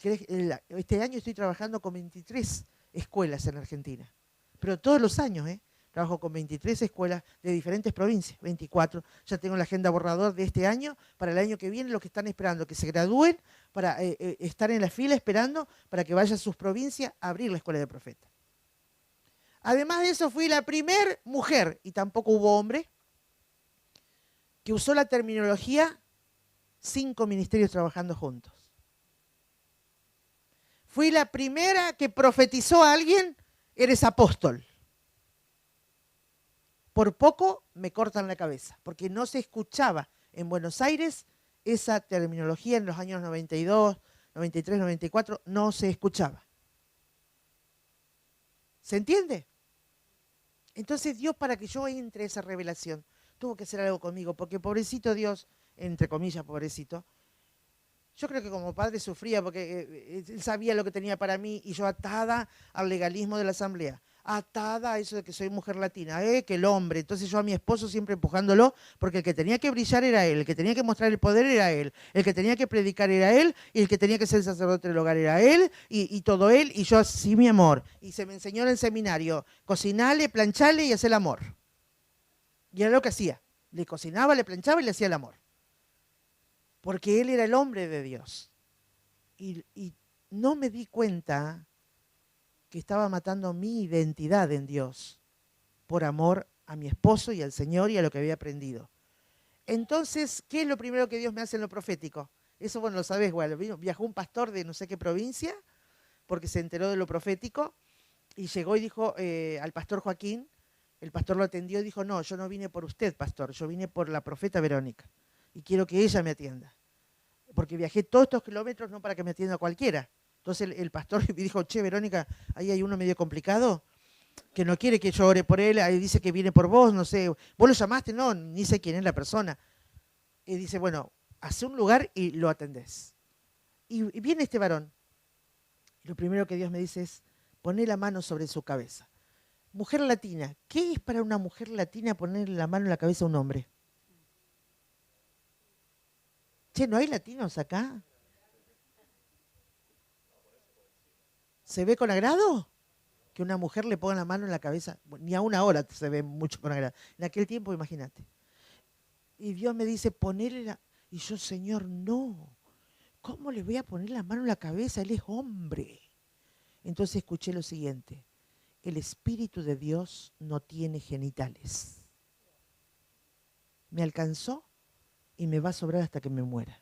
este año estoy trabajando con 23 escuelas en Argentina. Pero todos los años, trabajo con 23 escuelas de diferentes provincias, 24. Ya tengo la agenda borrador de este año. Para el año que viene, los que están esperando que se gradúen, para estar en la fila esperando para que vayan a sus provincias a abrir la escuela de profetas. Además de eso, fui la primer mujer, y tampoco hubo hombre, que usó la terminología 5 ministerios trabajando juntos. Fui la primera que profetizó a alguien, eres apóstol. Por poco me cortan la cabeza, porque no se escuchaba en Buenos Aires esa terminología en los años 92, 93, 94, no se escuchaba. ¿Se entiende? Entonces Dios, para que yo entre a esa revelación, tuvo que hacer algo conmigo, porque pobrecito Dios, entre comillas pobrecito, yo creo que como padre sufría porque él sabía lo que tenía para mí y yo atada al legalismo de la asamblea, atada a eso de que soy mujer latina, que el hombre. Entonces yo a mi esposo siempre empujándolo porque el que tenía que brillar era él, el que tenía que mostrar el poder era él, el que tenía que predicar era él y el que tenía que ser el sacerdote del hogar era él y todo él. Y yo, sí, mi amor. Y se me enseñó en el seminario, cocinarle, plancharle y hacer el amor. Y era lo que hacía. Le cocinaba, le planchaba y le hacía el amor. Porque él era el hombre de Dios. Y no me di cuenta que estaba matando mi identidad en Dios por amor a mi esposo y al Señor y a lo que había aprendido. Entonces, ¿qué es lo primero que Dios me hace en lo profético? Eso, bueno, lo sabés, bueno, viajó un pastor de no sé qué provincia, porque se enteró de lo profético, y llegó y dijo al pastor Joaquín, el pastor lo atendió y dijo, no, yo no vine por usted, pastor, yo vine por la profeta Verónica, y quiero que ella me atienda, porque viajé todos estos kilómetros no para que me atienda cualquiera. Entonces el pastor me dijo, che, Verónica, ahí hay uno medio complicado, que no quiere que yo ore por él, ahí dice que viene por vos, no sé, ¿vos lo llamaste? No, ni sé quién es la persona. Y dice, bueno, hace un lugar y lo atendés. Y viene este varón. Lo primero que Dios me dice es, poné la mano sobre su cabeza. Mujer latina, ¿qué es para una mujer latina poner la mano en la cabeza a un hombre? Che, ¿no hay latinos acá? ¿Se ve con agrado? Que una mujer le ponga la mano en la cabeza, ni a una hora se ve mucho con agrado. En aquel tiempo, imagínate. Y Dios me dice, ponele la... Y yo, Señor, no. ¿Cómo le voy a poner la mano en la cabeza? Él es hombre. Entonces escuché lo siguiente. El Espíritu de Dios no tiene genitales. Me alcanzó y me va a sobrar hasta que me muera.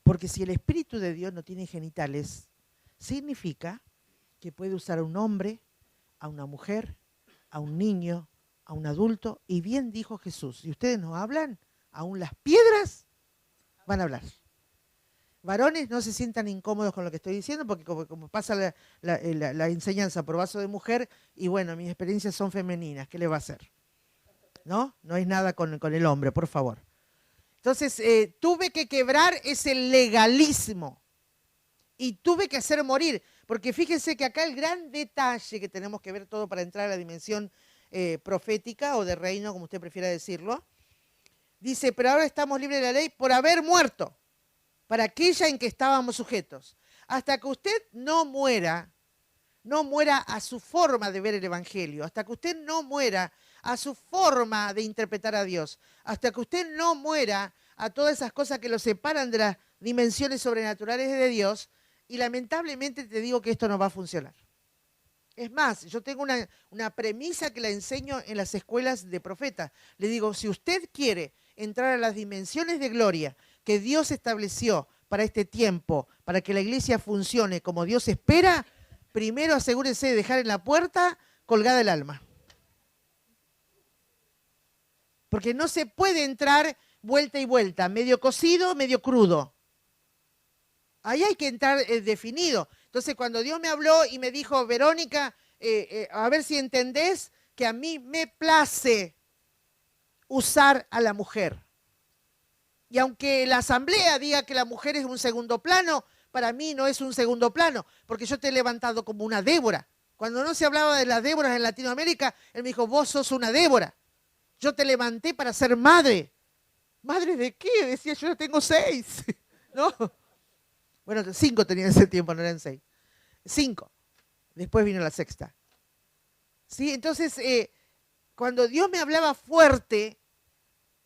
Porque si el Espíritu de Dios no tiene genitales, significa que puede usar a un hombre, a una mujer, a un niño, a un adulto, y bien dijo Jesús, si ustedes no hablan, aún las piedras van a hablar. Varones, no se sientan incómodos con lo que estoy diciendo, porque como pasa la enseñanza por vaso de mujer, y bueno, mis experiencias son femeninas, ¿qué le va a hacer? ¿No? No es nada con el hombre, por favor. Entonces, tuve que quebrar ese legalismo y tuve que hacer morir, porque fíjense que acá el gran detalle que tenemos que ver todo para entrar a la dimensión profética o de reino, como usted prefiera decirlo, dice, pero ahora estamos libres de la ley por haber muerto para aquella en que estábamos sujetos. Hasta que usted no muera a su forma de ver el Evangelio, hasta que usted no muera a su forma de interpretar a Dios, hasta que usted no muera a todas esas cosas que lo separan de las dimensiones sobrenaturales de Dios, y lamentablemente te digo que esto no va a funcionar. Es más, yo tengo una premisa que la enseño en las escuelas de profetas. Le digo, si usted quiere entrar a las dimensiones de gloria que Dios estableció para este tiempo, para que la iglesia funcione como Dios espera, primero asegúrese de dejar en la puerta colgada el alma. Porque no se puede entrar vuelta y vuelta, medio cocido, medio crudo. Ahí hay que entrar definido. Entonces, cuando Dios me habló y me dijo, Verónica, a ver si entendés que a mí me place usar a la mujer. Y aunque la asamblea diga que la mujer es un segundo plano, para mí no es un segundo plano, porque yo te he levantado como una Débora. Cuando no se hablaba de las Déboras en Latinoamérica, él me dijo, vos sos una Débora. Yo te levanté para ser madre. ¿Madre de qué? Decía, yo ya tengo 6. ¿No? Bueno, 5 tenía en ese tiempo, no eran 6. 5. Después vino la sexta. ¿Sí? Entonces, cuando Dios me hablaba fuerte,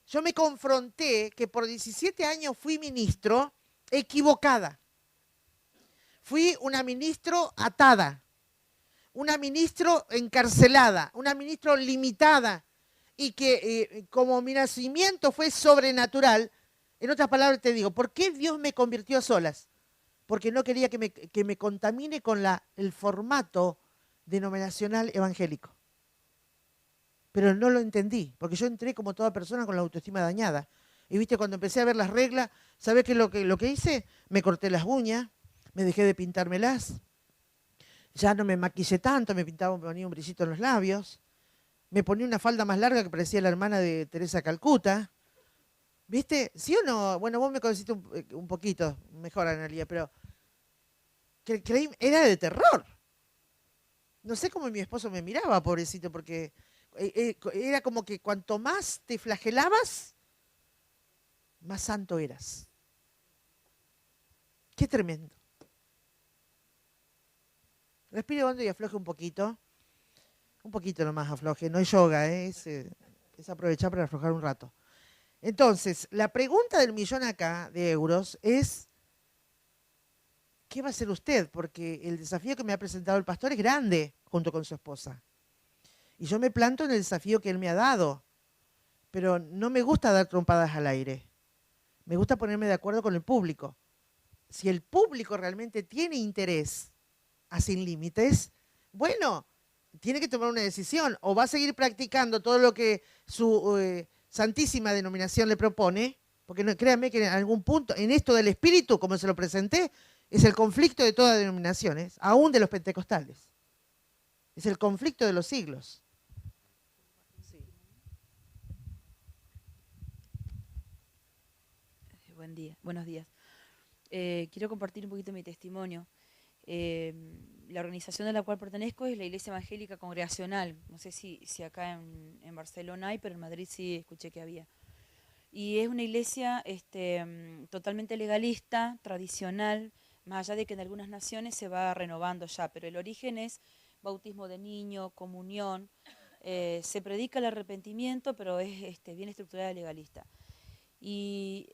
yo me confronté que por 17 años fui ministro equivocada. Fui una ministro atada, una ministro encarcelada, una ministro limitada, y que como mi nacimiento fue sobrenatural, en otras palabras te digo, ¿por qué Dios me convirtió a solas? Porque no quería que me contamine con el formato denominacional evangélico. Pero no lo entendí, porque yo entré como toda persona con la autoestima dañada. Y viste, cuando empecé a ver las reglas, ¿sabés qué es lo que hice? Me corté las uñas, me dejé de pintármelas, ya no me maquillé tanto, me ponía un brillito en los labios, me ponía una falda más larga que parecía la hermana de Teresa Calcuta. ¿Viste? ¿Sí o no? Bueno, vos me conociste un poquito mejor, Analia, pero era de terror. No sé cómo mi esposo me miraba, pobrecito, porque era como que cuanto más te flagelabas, más santo eras. Qué tremendo. Respire hondo y afloje un poquito. Un poquito nomás afloje. No es yoga, es aprovechar para aflojar un rato. Entonces, la pregunta del millón acá de euros es, ¿qué va a hacer usted? Porque el desafío que me ha presentado el pastor es grande junto con su esposa. Y yo me planto en el desafío que él me ha dado. Pero no me gusta dar trompadas al aire. Me gusta ponerme de acuerdo con el público. Si el público realmente tiene interés a Sin Límites, bueno, tiene que tomar una decisión. O va a seguir practicando todo lo que su santísima denominación le propone, porque no, créanme que en algún punto, en esto del espíritu, como se lo presenté, es el conflicto de todas denominaciones, aún de los pentecostales. Es el conflicto de los siglos. Sí. Buen día, buenos días. Quiero compartir un poquito mi testimonio. La organización a la cual pertenezco es la Iglesia Evangélica Congregacional. No sé si acá en Barcelona hay, pero en Madrid sí escuché que había. Y es una iglesia totalmente legalista, tradicional, más allá de que en algunas naciones se va renovando ya, pero el origen es bautismo de niño, comunión, se predica el arrepentimiento, pero es bien estructurada y legalista. Y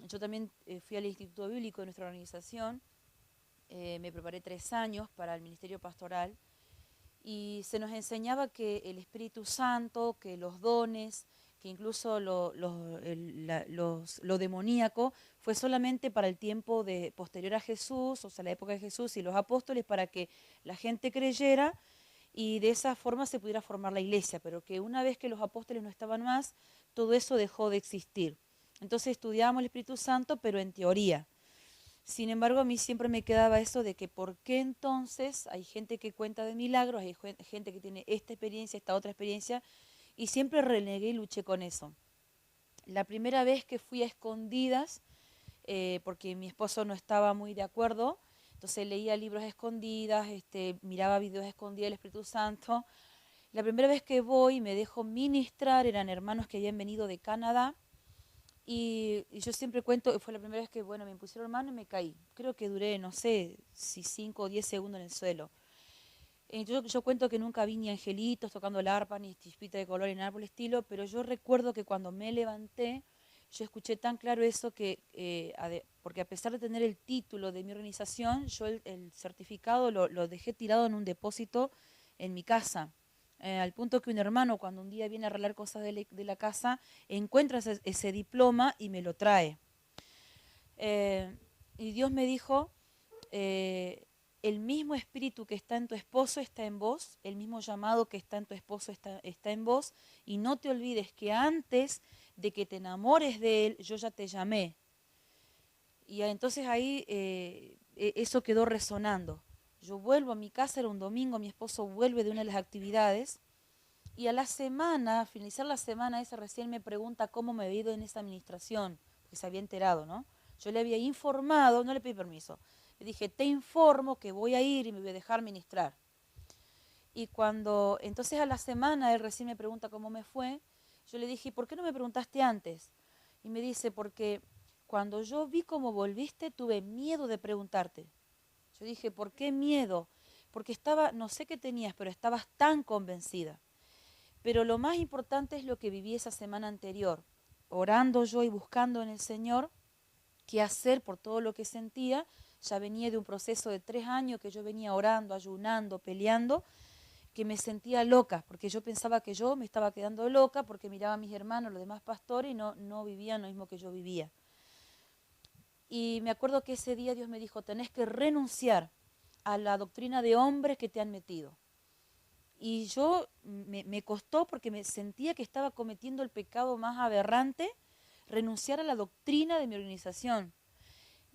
yo también fui al Instituto Bíblico de nuestra organización, me preparé 3 años para el ministerio pastoral y se nos enseñaba que el Espíritu Santo, que los dones, que incluso lo demoníaco fue solamente para el tiempo posterior a Jesús, o sea, la época de Jesús y los apóstoles, para que la gente creyera y de esa forma se pudiera formar la iglesia, pero que una vez que los apóstoles no estaban más, todo eso dejó de existir. Entonces estudiábamos el Espíritu Santo, pero en teoría. Sin embargo, a mí siempre me quedaba eso de que por qué entonces hay gente que cuenta de milagros, hay gente que tiene esta experiencia, esta otra experiencia, y siempre renegué y luché con eso. La primera vez que fui a escondidas, porque mi esposo no estaba muy de acuerdo, entonces leía libros a escondidas, miraba videos a escondidas del Espíritu Santo. La primera vez que voy me dejo ministrar, eran hermanos que habían venido de Canadá, y yo siempre cuento, fue la primera vez que, bueno, me impusieron mano y me caí. Creo que duré, no sé, si 5 o 10 segundos en el suelo. Yo cuento que nunca vi ni angelitos tocando el arpa, ni chispita de color, ni nada por el estilo, pero yo recuerdo que cuando me levanté, yo escuché tan claro eso que, porque a pesar de tener el título de mi organización, yo el certificado lo dejé tirado en un depósito en mi casa. Al punto que un hermano, cuando un día viene a arreglar cosas de la casa, encuentra ese diploma y me lo trae. Y Dios me dijo, el mismo espíritu que está en tu esposo está en vos, el mismo llamado que está en tu esposo está en vos, y no te olvides que antes de que te enamores de él, yo ya te llamé. Y entonces ahí eso quedó resonando. Yo vuelvo a mi casa, era un domingo, mi esposo vuelve de una de las actividades, y a la semana, a finalizar la semana, ese recién me pregunta cómo me había ido en esa administración, porque se había enterado, ¿no? Yo le había informado, no le pedí permiso, le dije, te informo que voy a ir y me voy a dejar ministrar. Y entonces a la semana, él recién me pregunta cómo me fue, yo le dije, ¿por qué no me preguntaste antes? Y me dice, porque cuando yo vi cómo volviste, tuve miedo de preguntarte. Yo dije, ¿por qué miedo? Porque no sé qué tenías, pero estabas tan convencida. Pero lo más importante es lo que viví esa semana anterior, orando yo y buscando en el Señor qué hacer por todo lo que sentía. Ya venía de un proceso de 3 años que yo venía orando, ayunando, peleando, que me sentía loca, porque yo pensaba que yo me estaba quedando loca porque miraba a mis hermanos, los demás pastores, y no vivían lo mismo que yo vivía. Y me acuerdo que ese día Dios me dijo, tenés que renunciar a la doctrina de hombres que te han metido. Y yo me costó porque me sentía que estaba cometiendo el pecado más aberrante, renunciar a la doctrina de mi organización.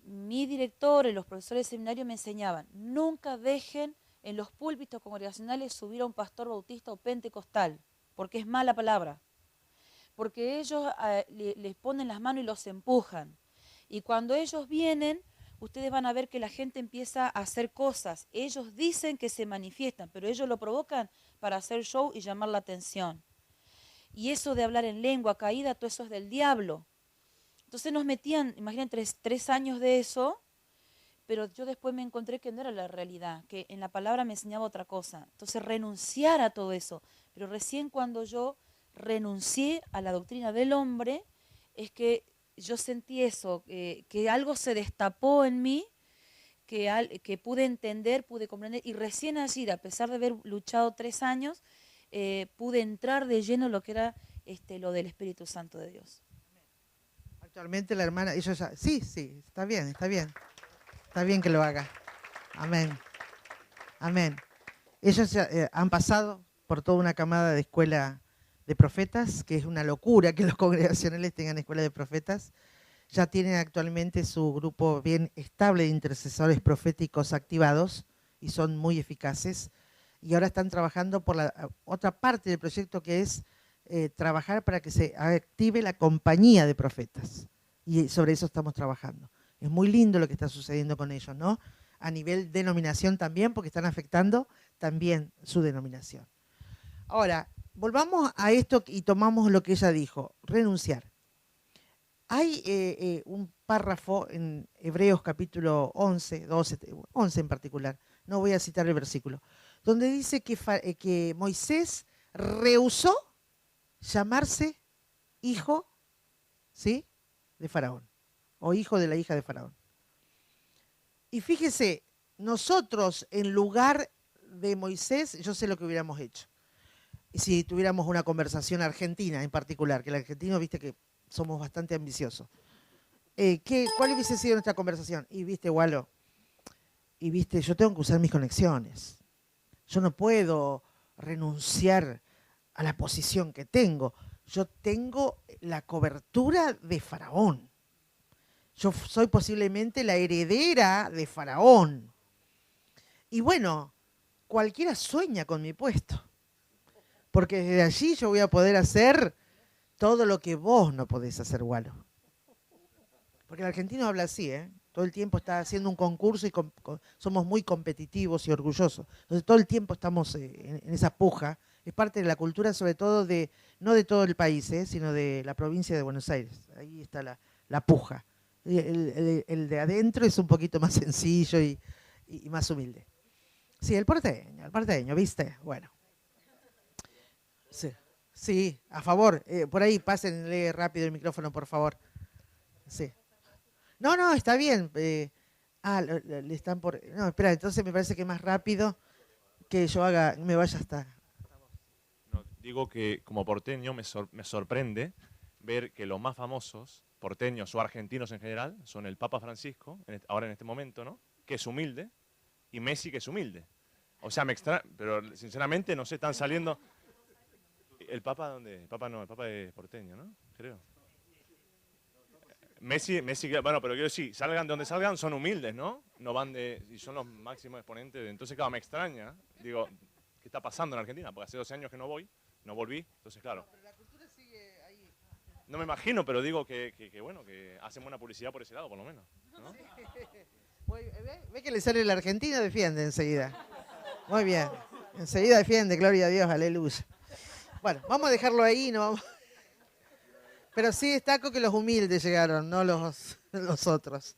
Mi director y los profesores de seminario me enseñaban, nunca dejen en los púlpitos congregacionales subir a un pastor bautista o pentecostal, porque es mala palabra. Porque ellos les ponen las manos y los empujan. Y cuando ellos vienen, ustedes van a ver que la gente empieza a hacer cosas. Ellos dicen que se manifiestan, pero ellos lo provocan para hacer show y llamar la atención. Y eso de hablar en lengua caída, todo eso es del diablo. Entonces nos metían, imagínate, 3 años de eso, pero yo después me encontré que no era la realidad, que en la palabra me enseñaba otra cosa. Entonces renunciar a todo eso. Pero recién cuando yo renuncié a la doctrina del hombre, es que yo sentí eso, que algo se destapó en mí, que pude entender, pude comprender, y recién allí, a pesar de haber luchado 3 años, pude entrar de lleno en lo que era lo del Espíritu Santo de Dios. Actualmente la hermana, ellos ya, sí, está bien, está bien. Está bien que lo haga. Amén. Amén. Ellos ya, han pasado por toda una camada de escuela de profetas, que es una locura que los congregacionales tengan escuela de profetas. Ya tienen actualmente su grupo bien estable de intercesores proféticos activados y son muy eficaces. Y ahora están trabajando por la otra parte del proyecto, que es trabajar para que se active la compañía de profetas. Y sobre eso estamos trabajando. Es muy lindo lo que está sucediendo con ellos, ¿no? A nivel denominación también, porque están afectando también su denominación. Ahora, volvamos a esto y tomamos lo que ella dijo, renunciar. Hay un párrafo en Hebreos capítulo 11, 12, 11 en particular, no voy a citar el versículo, donde dice que Moisés rehusó llamarse hijo, ¿sí?, de Faraón, o hijo de la hija de Faraón. Y fíjese, nosotros en lugar de Moisés, yo sé lo que hubiéramos hecho. Si tuviéramos una conversación argentina en particular, que el argentino, viste que somos bastante ambiciosos. ¿Cuál hubiese sido nuestra conversación? Y viste, Walo, y viste, yo tengo que usar mis conexiones. Yo no puedo renunciar a la posición que tengo. Yo tengo la cobertura de Faraón. Yo soy posiblemente la heredera de Faraón. Y bueno, cualquiera sueña con mi puesto. Porque desde allí yo voy a poder hacer todo lo que vos no podés hacer, Walo. Porque el argentino habla así, ¿eh? Todo el tiempo está haciendo un concurso y somos muy competitivos y orgullosos. Entonces todo el tiempo estamos en esa puja. Es parte de la cultura, sobre todo no de todo el país, sino de la provincia de Buenos Aires. Ahí está la puja. El de adentro es un poquito más sencillo y más humilde. Sí, el porteño, ¿viste? Bueno. Sí, a favor. Por ahí, pásenle rápido el micrófono, por favor. Sí. No, está bien. Le están por... No, espera, entonces me parece que es más rápido que yo me vaya hasta... No, digo que como porteño me sorprende ver que los más famosos, porteños o argentinos en general, son el Papa Francisco, ahora en este momento, ¿no?, que es humilde, y Messi, que es humilde. O sea, pero sinceramente no sé, están saliendo... ¿El Papa dónde? El Papa es porteño, ¿no? Creo. Messi, bueno, pero quiero decir, salgan de donde salgan, son humildes, ¿no? No van y son los máximos exponentes. Entonces, claro, me extraña. Digo, ¿qué está pasando en Argentina? Porque hace 12 años que no volví. Entonces, claro. Pero la cultura sigue ahí. No me imagino, pero digo que bueno, que hacen buena publicidad por ese lado, por lo menos, ¿no? Ve que le sale el argentino, defiende enseguida. Muy bien. Enseguida defiende, gloria a Dios, aleluya. Bueno, vamos a dejarlo ahí, no vamos. Pero sí destaco que los humildes llegaron, no los otros.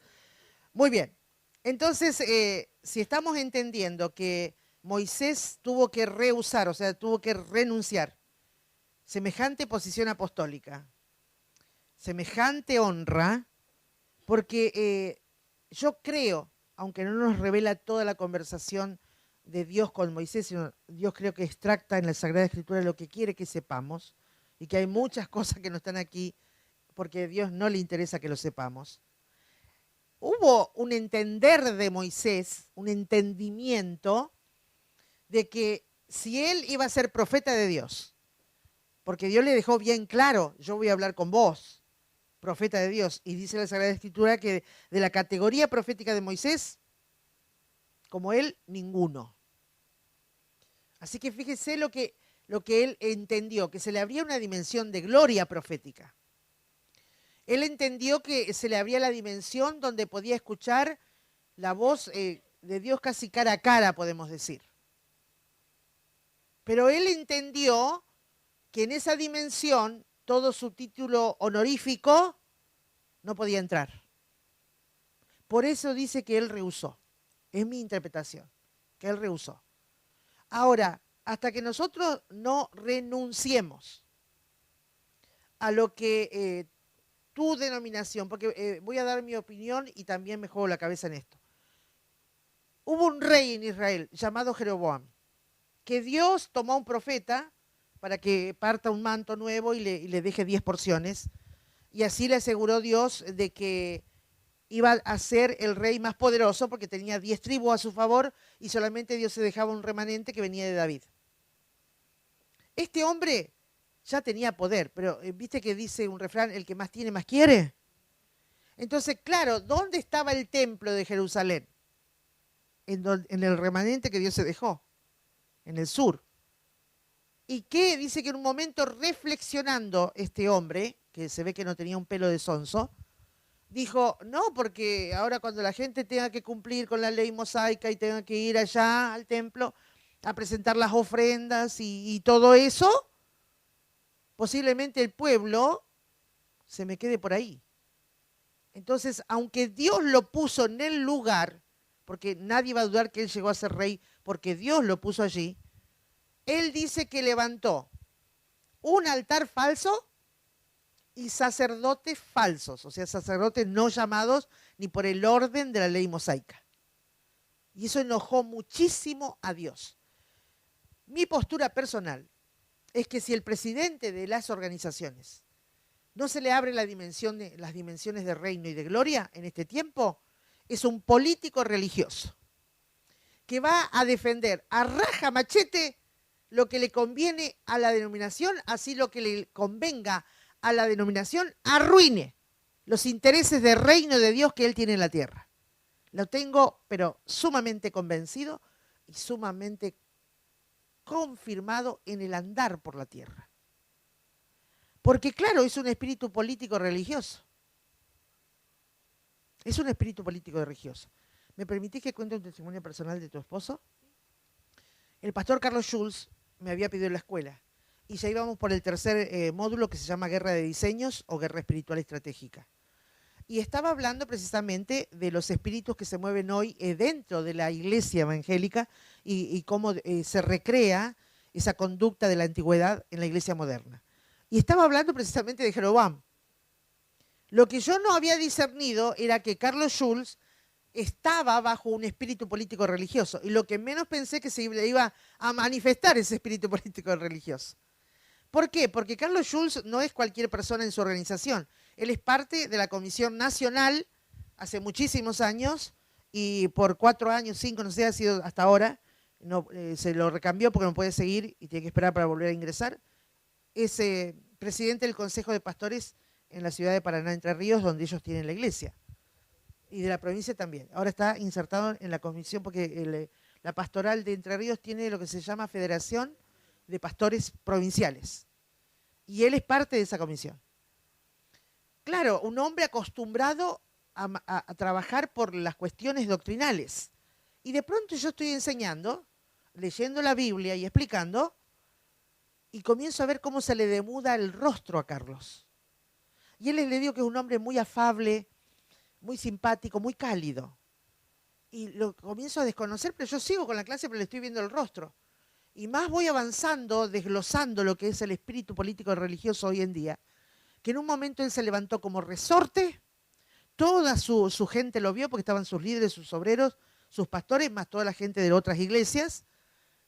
Muy bien. Entonces, si estamos entendiendo que Moisés tuvo que rehusar, o sea, tuvo que renunciar, semejante posición apostólica, semejante honra, porque yo creo, aunque no nos revela toda la conversación de Dios con Moisés, sino Dios creo que extracta en la Sagrada Escritura lo que quiere que sepamos, y que hay muchas cosas que no están aquí porque a Dios no le interesa que lo sepamos. Hubo un entender de Moisés, un entendimiento de que si él iba a ser profeta de Dios, porque Dios le dejó bien claro, yo voy a hablar con vos, profeta de Dios, y dice la Sagrada Escritura que de la categoría profética de Moisés, como él, ninguno. Así que fíjese lo que él entendió, que se le abría una dimensión de gloria profética. Él entendió que se le abría la dimensión donde podía escuchar la voz de Dios casi cara a cara, podemos decir. Pero él entendió que en esa dimensión todo su título honorífico no podía entrar. Por eso dice que él rehusó. Es mi interpretación, que él rehusó. Ahora, hasta que nosotros no renunciemos a lo que tu denominación, porque voy a dar mi opinión y también me juego la cabeza en esto. Hubo un rey en Israel llamado Jeroboam, que Dios tomó a un profeta para que parta un manto nuevo y le deje 10 porciones. Y así le aseguró Dios de que iba a ser el rey más poderoso porque tenía 10 tribus a su favor y solamente Dios se dejaba un remanente que venía de David. Este hombre ya tenía poder, pero ¿viste que dice un refrán, el que más tiene más quiere? Entonces, claro, ¿dónde estaba el templo de Jerusalén? En el remanente que Dios se dejó, en el sur. ¿Y qué? Dice que en un momento reflexionando este hombre, que se ve que no tenía un pelo de sonso, dijo, no, porque ahora cuando la gente tenga que cumplir con la ley mosaica y tenga que ir allá al templo a presentar las ofrendas y todo eso, posiblemente el pueblo se me quede por ahí. Entonces, aunque Dios lo puso en el lugar, porque nadie va a dudar que él llegó a ser rey, porque Dios lo puso allí, él dice que levantó un altar falso y sacerdotes falsos, o sea, sacerdotes no llamados ni por el orden de la ley mosaica. Y eso enojó muchísimo a Dios. Mi postura personal es que si el presidente de las organizaciones no se le abre las dimensiones de reino y de gloria en este tiempo, es un político religioso que va a defender a raja machete lo que le conviene a la denominación, así lo que le convenga a la denominación arruine los intereses del reino de Dios que él tiene en la tierra. Lo tengo, pero sumamente convencido y sumamente confirmado en el andar por la tierra. Porque claro, es un espíritu político religioso. Es un espíritu político religioso. ¿Me permitís que cuente un testimonio personal de tu esposo? El pastor Carlos Schulz me había pedido en la escuela y ya íbamos por el tercer módulo que se llama Guerra de Diseños o Guerra Espiritual Estratégica. Y estaba hablando precisamente de los espíritus que se mueven hoy dentro de la iglesia evangélica y cómo se recrea esa conducta de la antigüedad en la iglesia moderna. Y estaba hablando precisamente de Jeroboam. Lo que yo no había discernido era que Carlos Schulz estaba bajo un espíritu político religioso. Y lo que menos pensé que se iba a manifestar ese espíritu político religioso. ¿Por qué? Porque Carlos Schulz no es cualquier persona en su organización. Él es parte de la Comisión Nacional hace muchísimos años y por 4 años, 5, no sé, ha sido hasta ahora. No, se lo recambió porque no puede seguir y tiene que esperar para volver a ingresar. Es presidente del Consejo de Pastores en la ciudad de Paraná, Entre Ríos, donde ellos tienen la iglesia. Y de la provincia también. Ahora está insertado en la comisión porque la pastoral de Entre Ríos tiene lo que se llama Federación de Pastores Provinciales. Y él es parte de esa comisión. Claro, un hombre acostumbrado a trabajar por las cuestiones doctrinales. Y de pronto yo estoy enseñando, leyendo la Biblia y explicando, y comienzo a ver cómo se le demuda el rostro a Carlos. Y él le digo que es un hombre muy afable, muy simpático, muy cálido. Y lo comienzo a desconocer, pero yo sigo con la clase, pero le estoy viendo el rostro. Y más voy avanzando, desglosando lo que es el espíritu político y religioso hoy en día, que en un momento él se levantó como resorte, toda su gente lo vio, porque estaban sus líderes, sus obreros, sus pastores, más toda la gente de otras iglesias,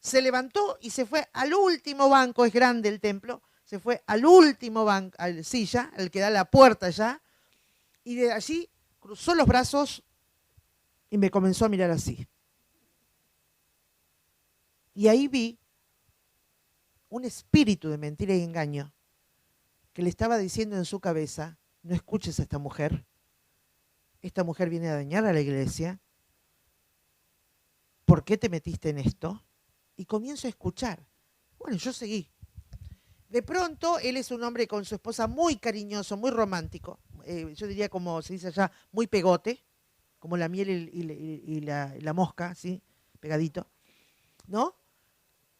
se levantó y se fue al último banco, es grande el templo, se fue al último banco, a la silla, al que da la puerta ya, y de allí cruzó los brazos y me comenzó a mirar así. Y ahí vi un espíritu de mentira y engaño que le estaba diciendo en su cabeza, no escuches a esta mujer viene a dañar a la iglesia, ¿por qué te metiste en esto? Y comienzo a escuchar. Bueno, yo seguí. De pronto, él es un hombre con su esposa muy cariñoso, muy romántico, yo diría como se dice allá, muy pegote, como la miel y la mosca, ¿sí? Pegadito, ¿no?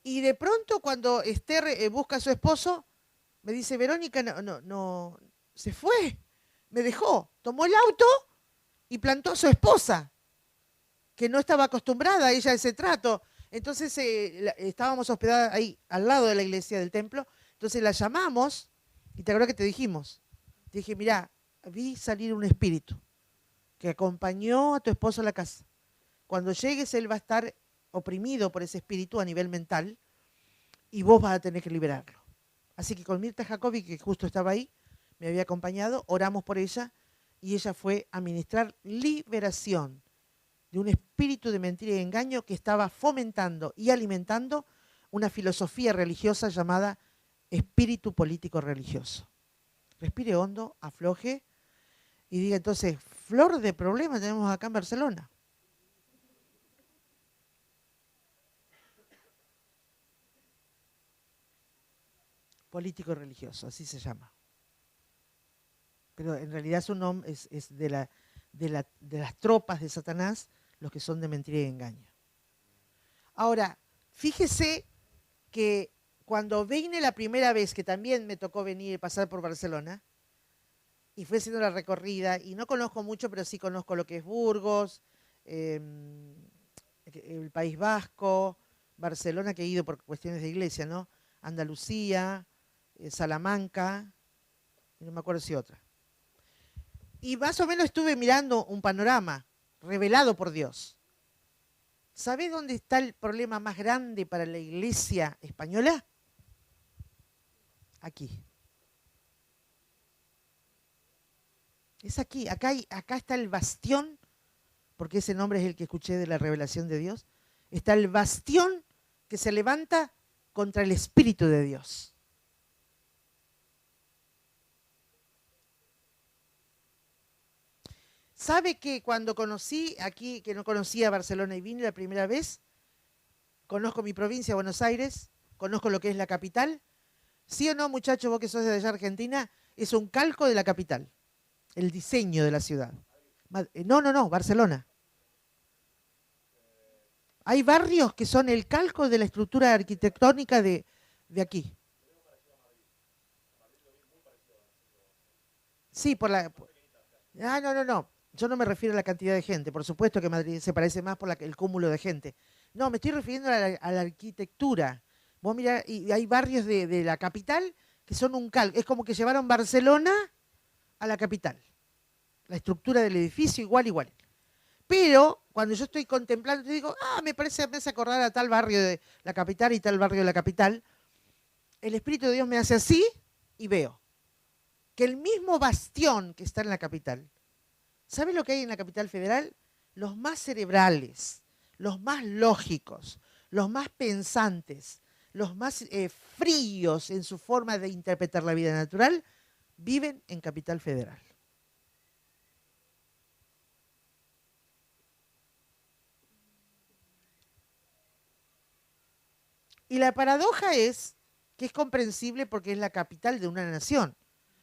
Y de pronto cuando Esther busca a su esposo, me dice, Verónica, no, se fue, me dejó, tomó el auto y plantó a su esposa, que no estaba acostumbrada a ella a ese trato. Entonces estábamos hospedadas ahí, al lado de la iglesia del templo, entonces la llamamos, y te acuerdas que te dijimos, te dije, mirá, vi salir un espíritu que acompañó a tu esposo a la casa. Cuando llegues, él va a estar oprimido por ese espíritu a nivel mental y vos vas a tener que liberarlo. Así que con Mirta Jacobi, que justo estaba ahí, me había acompañado, oramos por ella y ella fue a ministrar liberación de un espíritu de mentira y engaño que estaba fomentando y alimentando una filosofía religiosa llamada espíritu político religioso. Respire hondo, afloje y diga entonces, flor de problemas tenemos acá en Barcelona. Político religioso, así se llama. Pero en realidad su nombre es de las tropas de Satanás, los que son de mentira y engaño. Ahora, fíjese que cuando vine la primera vez, que también me tocó venir y pasar por Barcelona, y fui haciendo la recorrida, y no conozco mucho, pero sí conozco lo que es Burgos, el País Vasco, Barcelona, que he ido por cuestiones de iglesia, ¿no? Andalucía, Salamanca, y no me acuerdo si otra. Y más o menos estuve mirando un panorama revelado por Dios. ¿Sabe dónde está el problema más grande para la iglesia española? Aquí. Es aquí, acá está el bastión, porque ese nombre es el que escuché de la revelación de Dios. Está el bastión que se levanta contra el Espíritu de Dios. ¿Sabe que cuando conocí aquí, que no conocía Barcelona y vine la primera vez, conozco mi provincia, Buenos Aires, conozco lo que es la capital? ¿Sí o no, muchachos, vos que sos de allá Argentina? Es un calco de la capital, el diseño de la ciudad. No, Barcelona. Hay barrios que son el calco de la estructura arquitectónica de aquí. Sí, por la... No. Yo no me refiero a la cantidad de gente. Por supuesto que Madrid se parece más por el cúmulo de gente. No, me estoy refiriendo a la arquitectura. Vos mirá, y hay barrios de la capital que son un calco. Es como que llevaron Barcelona a la capital. La estructura del edificio igual. Pero cuando yo estoy contemplando, te digo, me hace acordar a tal barrio de la capital y tal barrio de la capital. El Espíritu de Dios me hace así y veo que el mismo bastión que está en la capital, ¿sabe lo que hay en la capital federal? Los más cerebrales, los más lógicos, los más pensantes, los más fríos en su forma de interpretar la vida natural, viven en capital federal. Y la paradoja es que es comprensible porque es la capital de una nación,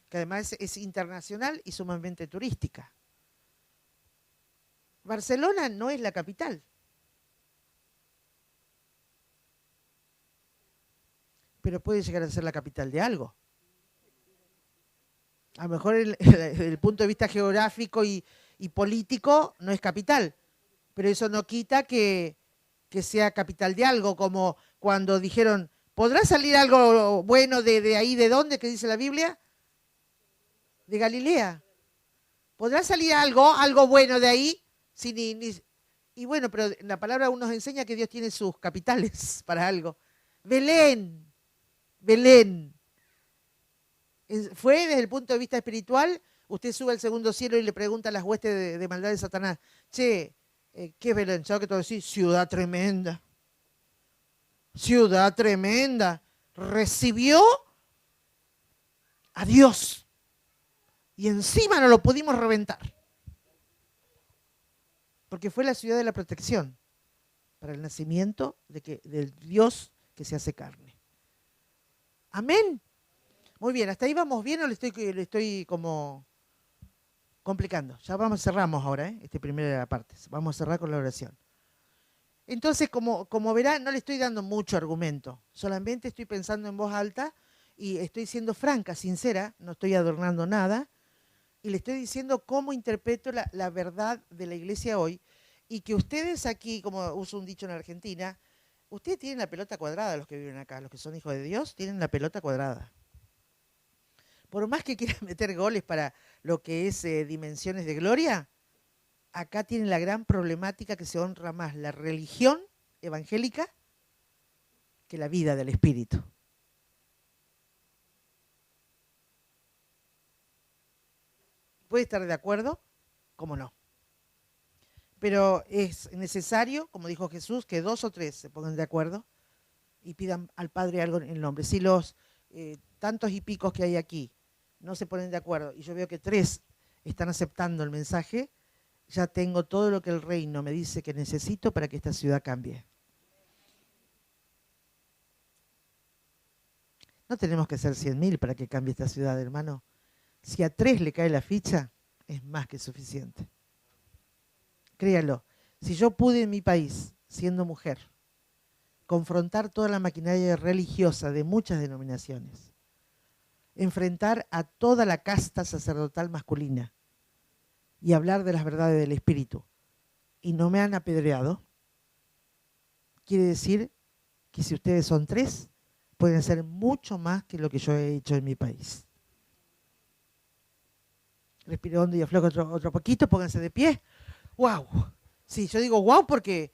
que además es internacional y sumamente turística. Barcelona no es la capital. Pero puede llegar a ser la capital de algo. A lo mejor desde el punto de vista geográfico y político no es capital, pero eso no quita que sea capital de algo, como cuando dijeron, ¿podrá salir algo bueno de ahí? ¿De dónde? ¿Qué dice la Biblia? De Galilea. ¿Podrá salir algo bueno de ahí? Y bueno, pero la palabra aún nos enseña que Dios tiene sus capitales para algo. Belén. Fue desde el punto de vista espiritual, usted sube al segundo cielo y le pregunta a las huestes de maldad de Satanás, che, ¿qué es Belén? ¿Sabes qué te voy a decir? Ciudad tremenda. Recibió a Dios. Y encima no lo pudimos reventar. Porque fue la ciudad de la protección para el nacimiento del Dios que se hace carne. Amén. Muy bien, ¿hasta ahí vamos bien o le estoy como complicando? Ya cerramos ahora, esta primera parte. Vamos a cerrar con la oración. Entonces, como verán, no le estoy dando mucho argumento. Solamente estoy pensando en voz alta y estoy siendo franca, sincera, no estoy adornando nada. Y le estoy diciendo cómo interpreto la verdad de la iglesia hoy. Y que ustedes aquí, como uso un dicho en Argentina, ustedes tienen la pelota cuadrada, los que viven acá, los que son hijos de Dios, tienen la pelota cuadrada. Por más que quieran meter goles para lo que es dimensiones de gloria, acá tienen la gran problemática que se honra más la religión evangélica que la vida del Espíritu. puede estar de acuerdo? ¿Cómo no? Pero es necesario, como dijo Jesús, que 2 o 3 se pongan de acuerdo y pidan al Padre algo en el nombre. Si los tantos y picos que hay aquí no se ponen de acuerdo y yo veo que 3 están aceptando el mensaje, ya tengo todo lo que el reino me dice que necesito para que esta ciudad cambie. No tenemos que ser 100.000 para que cambie esta ciudad, hermano. Si a 3 le cae la ficha, es más que suficiente. Créalo, si yo pude en mi país, siendo mujer, confrontar toda la maquinaria religiosa de muchas denominaciones, enfrentar a toda la casta sacerdotal masculina y hablar de las verdades del Espíritu, y no me han apedreado, quiere decir que si ustedes son 3, pueden hacer mucho más que lo que yo he hecho en mi país. Respiro hondo y aflojo otro poquito, pónganse de pie. ¡Wow! Sí, yo digo wow porque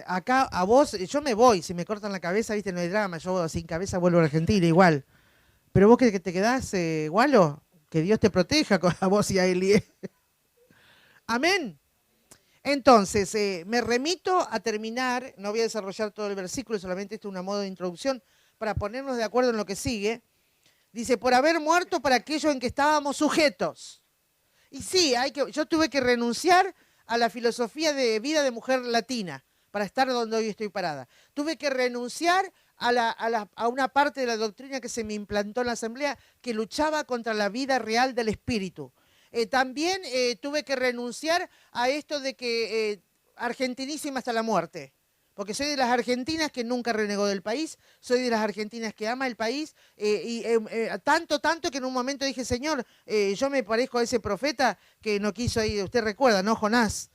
acá a vos, yo me voy, si me cortan la cabeza, viste, no hay drama, yo sin cabeza vuelvo a Argentina igual. Pero vos que te quedás, Gualo, que Dios te proteja a vos y a Eli. Amén. Entonces, me remito a terminar, no voy a desarrollar todo el versículo, solamente esto es una modo de introducción para ponernos de acuerdo en lo que sigue. Dice, por haber muerto para aquello en que estábamos sujetos. Y sí, yo tuve que renunciar a la filosofía de vida de mujer latina para estar donde hoy estoy parada. Tuve que renunciar a una parte de la doctrina que se me implantó en la asamblea que luchaba contra la vida real del espíritu. También tuve que renunciar a esto de que argentinísima hasta la muerte. Porque soy de las argentinas que nunca renegó del país, soy de las argentinas que ama el país, tanto que en un momento dije, Señor, yo me parezco a ese profeta que no quiso ir, usted recuerda, ¿no? Jonás.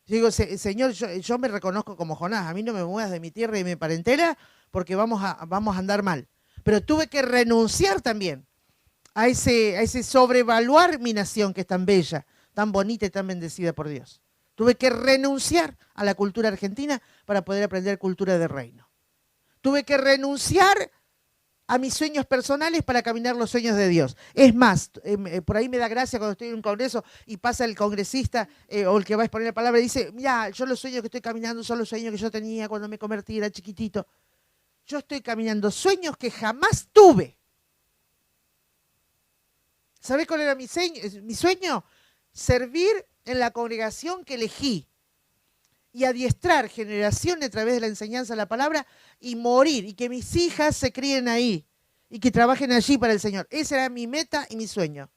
Yo digo, Señor, yo me reconozco como Jonás, a mí no me muevas de mi tierra y mi parentela porque vamos a andar mal. Pero tuve que renunciar también a ese sobrevaluar mi nación que es tan bella, tan bonita y tan bendecida por Dios. Tuve que renunciar a la cultura argentina para poder aprender cultura de reino. Tuve que renunciar a mis sueños personales para caminar los sueños de Dios. Es más, por ahí me da gracia cuando estoy en un congreso y pasa el congresista o el que va a exponer la palabra y dice, mira, yo los sueños que estoy caminando son los sueños que yo tenía cuando me convertí, era chiquitito. Yo estoy caminando sueños que jamás tuve. ¿Sabés cuál era mi sueño? Servir en la congregación que elegí y adiestrar generaciones a través de la enseñanza de la palabra y morir y que mis hijas se críen ahí y que trabajen allí para el Señor. Esa era mi meta y mi sueño.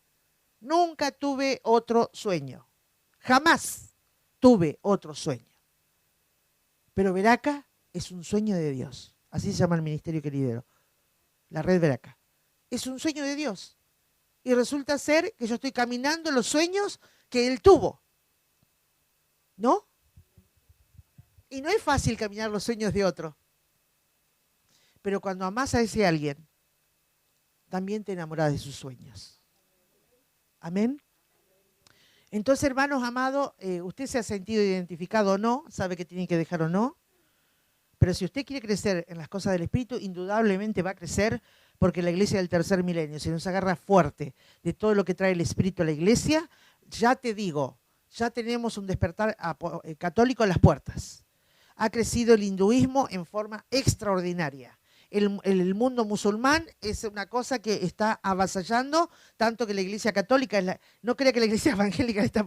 Nunca tuve otro sueño. Jamás tuve otro sueño. Pero Veraca es un sueño de Dios. Así se llama el ministerio que lidero. La red Veraca. Es un sueño de Dios. Y resulta ser que yo estoy caminando los sueños que Él tuvo. ¿No? Y no es fácil caminar los sueños de otro. Pero cuando amás a ese alguien, también te enamoras de sus sueños. Amén. Entonces, hermanos amados, usted se ha sentido identificado o no, sabe que tiene que dejar o no. Pero si usted quiere crecer en las cosas del Espíritu, indudablemente va a crecer porque la iglesia del tercer milenio, si nos agarra fuerte de todo lo que trae el Espíritu a la iglesia, ya te digo, ya tenemos un despertar católico en las puertas. Ha crecido el hinduismo en forma extraordinaria. El mundo musulmán es una cosa que está avasallando, tanto que la iglesia católica, no crea que la iglesia evangélica le está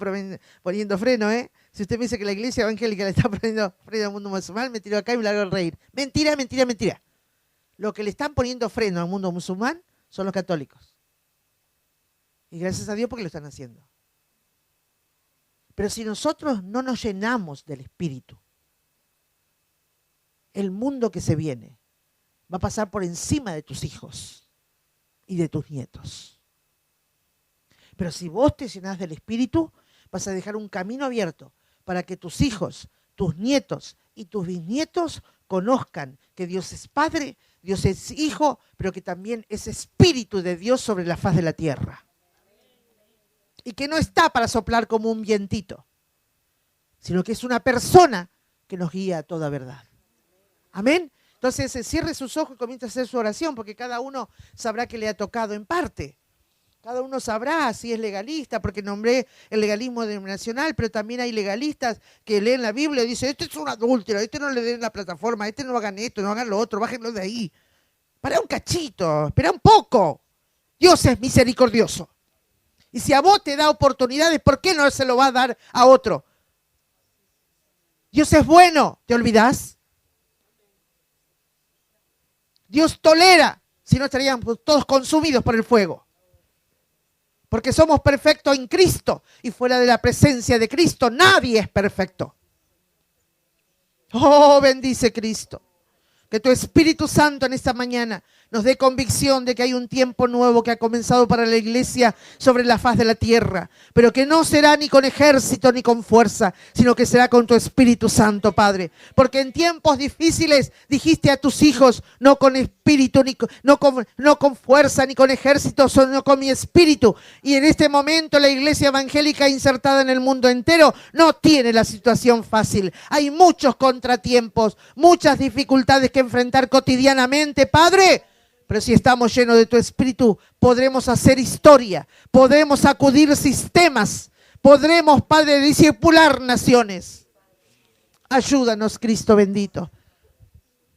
poniendo freno, ¿eh? Si usted me dice que la iglesia evangélica le está poniendo freno al mundo musulmán, me tiro acá y me largo a reír. Mentira, mentira, mentira. Lo que le están poniendo freno al mundo musulmán son los católicos. Y gracias a Dios porque lo están haciendo. Pero si nosotros no nos llenamos del Espíritu, el mundo que se viene va a pasar por encima de tus hijos y de tus nietos. Pero si vos te llenás del Espíritu, vas a dejar un camino abierto para que tus hijos, tus nietos y tus bisnietos conozcan que Dios es Padre, Dios es Hijo, pero que también es Espíritu de Dios sobre la faz de la tierra. Y que no está para soplar como un vientito, sino que es una persona que nos guía a toda verdad. Amén. Entonces cierre sus ojos y comience a hacer su oración, porque cada uno sabrá que le ha tocado en parte. Cada uno sabrá si es legalista, porque nombré el legalismo denominacional, pero también hay legalistas que leen la Biblia y dicen, este es un adúltero, este no le den la plataforma, este no hagan esto, no hagan lo otro, bájenlo de ahí. Para un cachito, espera un poco. Dios es misericordioso. Y si a vos te da oportunidades, ¿por qué no se lo va a dar a otro? Dios es bueno, ¿te olvidás? Dios tolera, si no estaríamos todos consumidos por el fuego. Porque somos perfectos en Cristo y fuera de la presencia de Cristo nadie es perfecto. Oh, bendice Cristo. Que tu Espíritu Santo en esta mañana nos dé convicción de que hay un tiempo nuevo que ha comenzado para la iglesia sobre la faz de la tierra, pero que no será ni con ejército ni con fuerza, sino que será con tu Espíritu Santo, Padre. Porque en tiempos difíciles dijiste a tus hijos, no con espíritu, no con fuerza, ni con ejército, sino con mi espíritu. Y en este momento la iglesia evangélica insertada en el mundo entero no tiene la situación fácil. Hay muchos contratiempos, muchas dificultades que enfrentar cotidianamente, Padre. Pero si estamos llenos de tu Espíritu, podremos hacer historia, podremos sacudir sistemas, podremos, Padre, discipular naciones. Ayúdanos, Cristo bendito.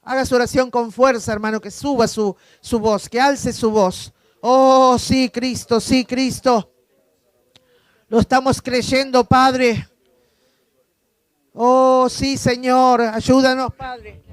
Haga su oración con fuerza, hermano, que suba su voz, que alce su voz. Oh, sí, Cristo, sí, Cristo. Lo estamos creyendo, Padre. Oh, sí, Señor, ayúdanos, Padre.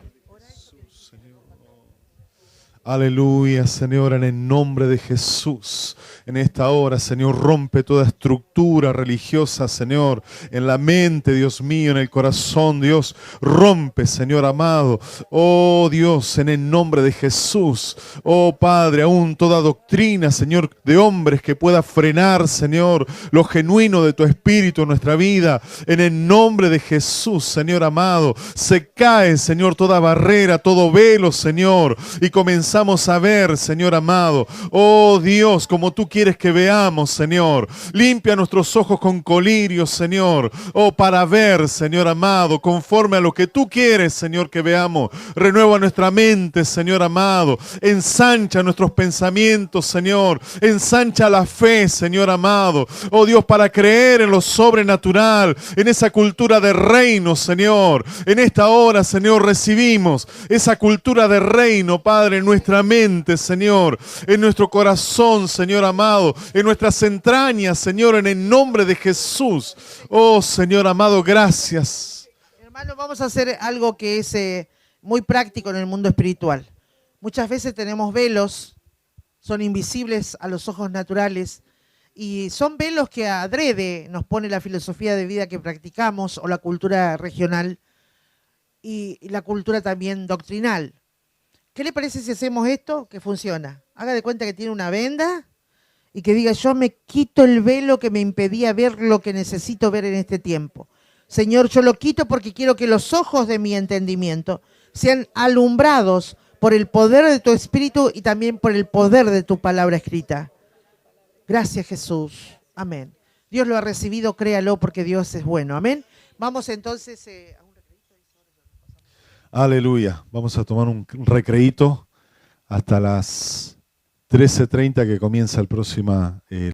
Aleluya, Señor, en el nombre de Jesús. En esta hora, Señor, rompe toda estructura religiosa, Señor, en la mente, Dios mío, en el corazón, Dios. Rompe, Señor amado. Oh, Dios, en el nombre de Jesús. Oh, Padre, aún toda doctrina, Señor, de hombres que pueda frenar, Señor, lo genuino de tu Espíritu en nuestra vida. En el nombre de Jesús, Señor amado. Se cae, Señor, toda barrera, todo velo, Señor. Y comenzamos a ver, Señor amado. Oh, Dios, como tú quieres que veamos, Señor. Limpia nuestros ojos con colirio, Señor. Oh, para ver, Señor amado, conforme a lo que tú quieres, Señor, que veamos. Renueva nuestra mente, Señor amado. Ensancha nuestros pensamientos, Señor. Ensancha la fe, Señor amado. Oh, Dios, para creer en lo sobrenatural, en esa cultura de reino, Señor. En esta hora, Señor, recibimos esa cultura de reino, Padre, en nuestra mente, Señor. En nuestro corazón, Señor amado. En nuestras entrañas, Señor, en el nombre de Jesús. Oh, Señor amado, gracias. Hermano, vamos a hacer algo que es muy práctico en el mundo espiritual. Muchas veces tenemos velos, son invisibles a los ojos naturales, y son velos que adrede nos pone la filosofía de vida que practicamos o la cultura regional y la cultura también doctrinal. ¿Qué le parece si hacemos esto? Que funciona. Haga de cuenta que tiene una venda y que diga, yo me quito el velo que me impedía ver lo que necesito ver en este tiempo. Señor, yo lo quito porque quiero que los ojos de mi entendimiento sean alumbrados por el poder de tu Espíritu y también por el poder de tu palabra escrita. Gracias, Jesús. Amén. Dios lo ha recibido, créalo, porque Dios es bueno. Amén. Vamos entonces a un recreito. Aleluya. Vamos a tomar un recreíto hasta las 13:30 que comienza el próximo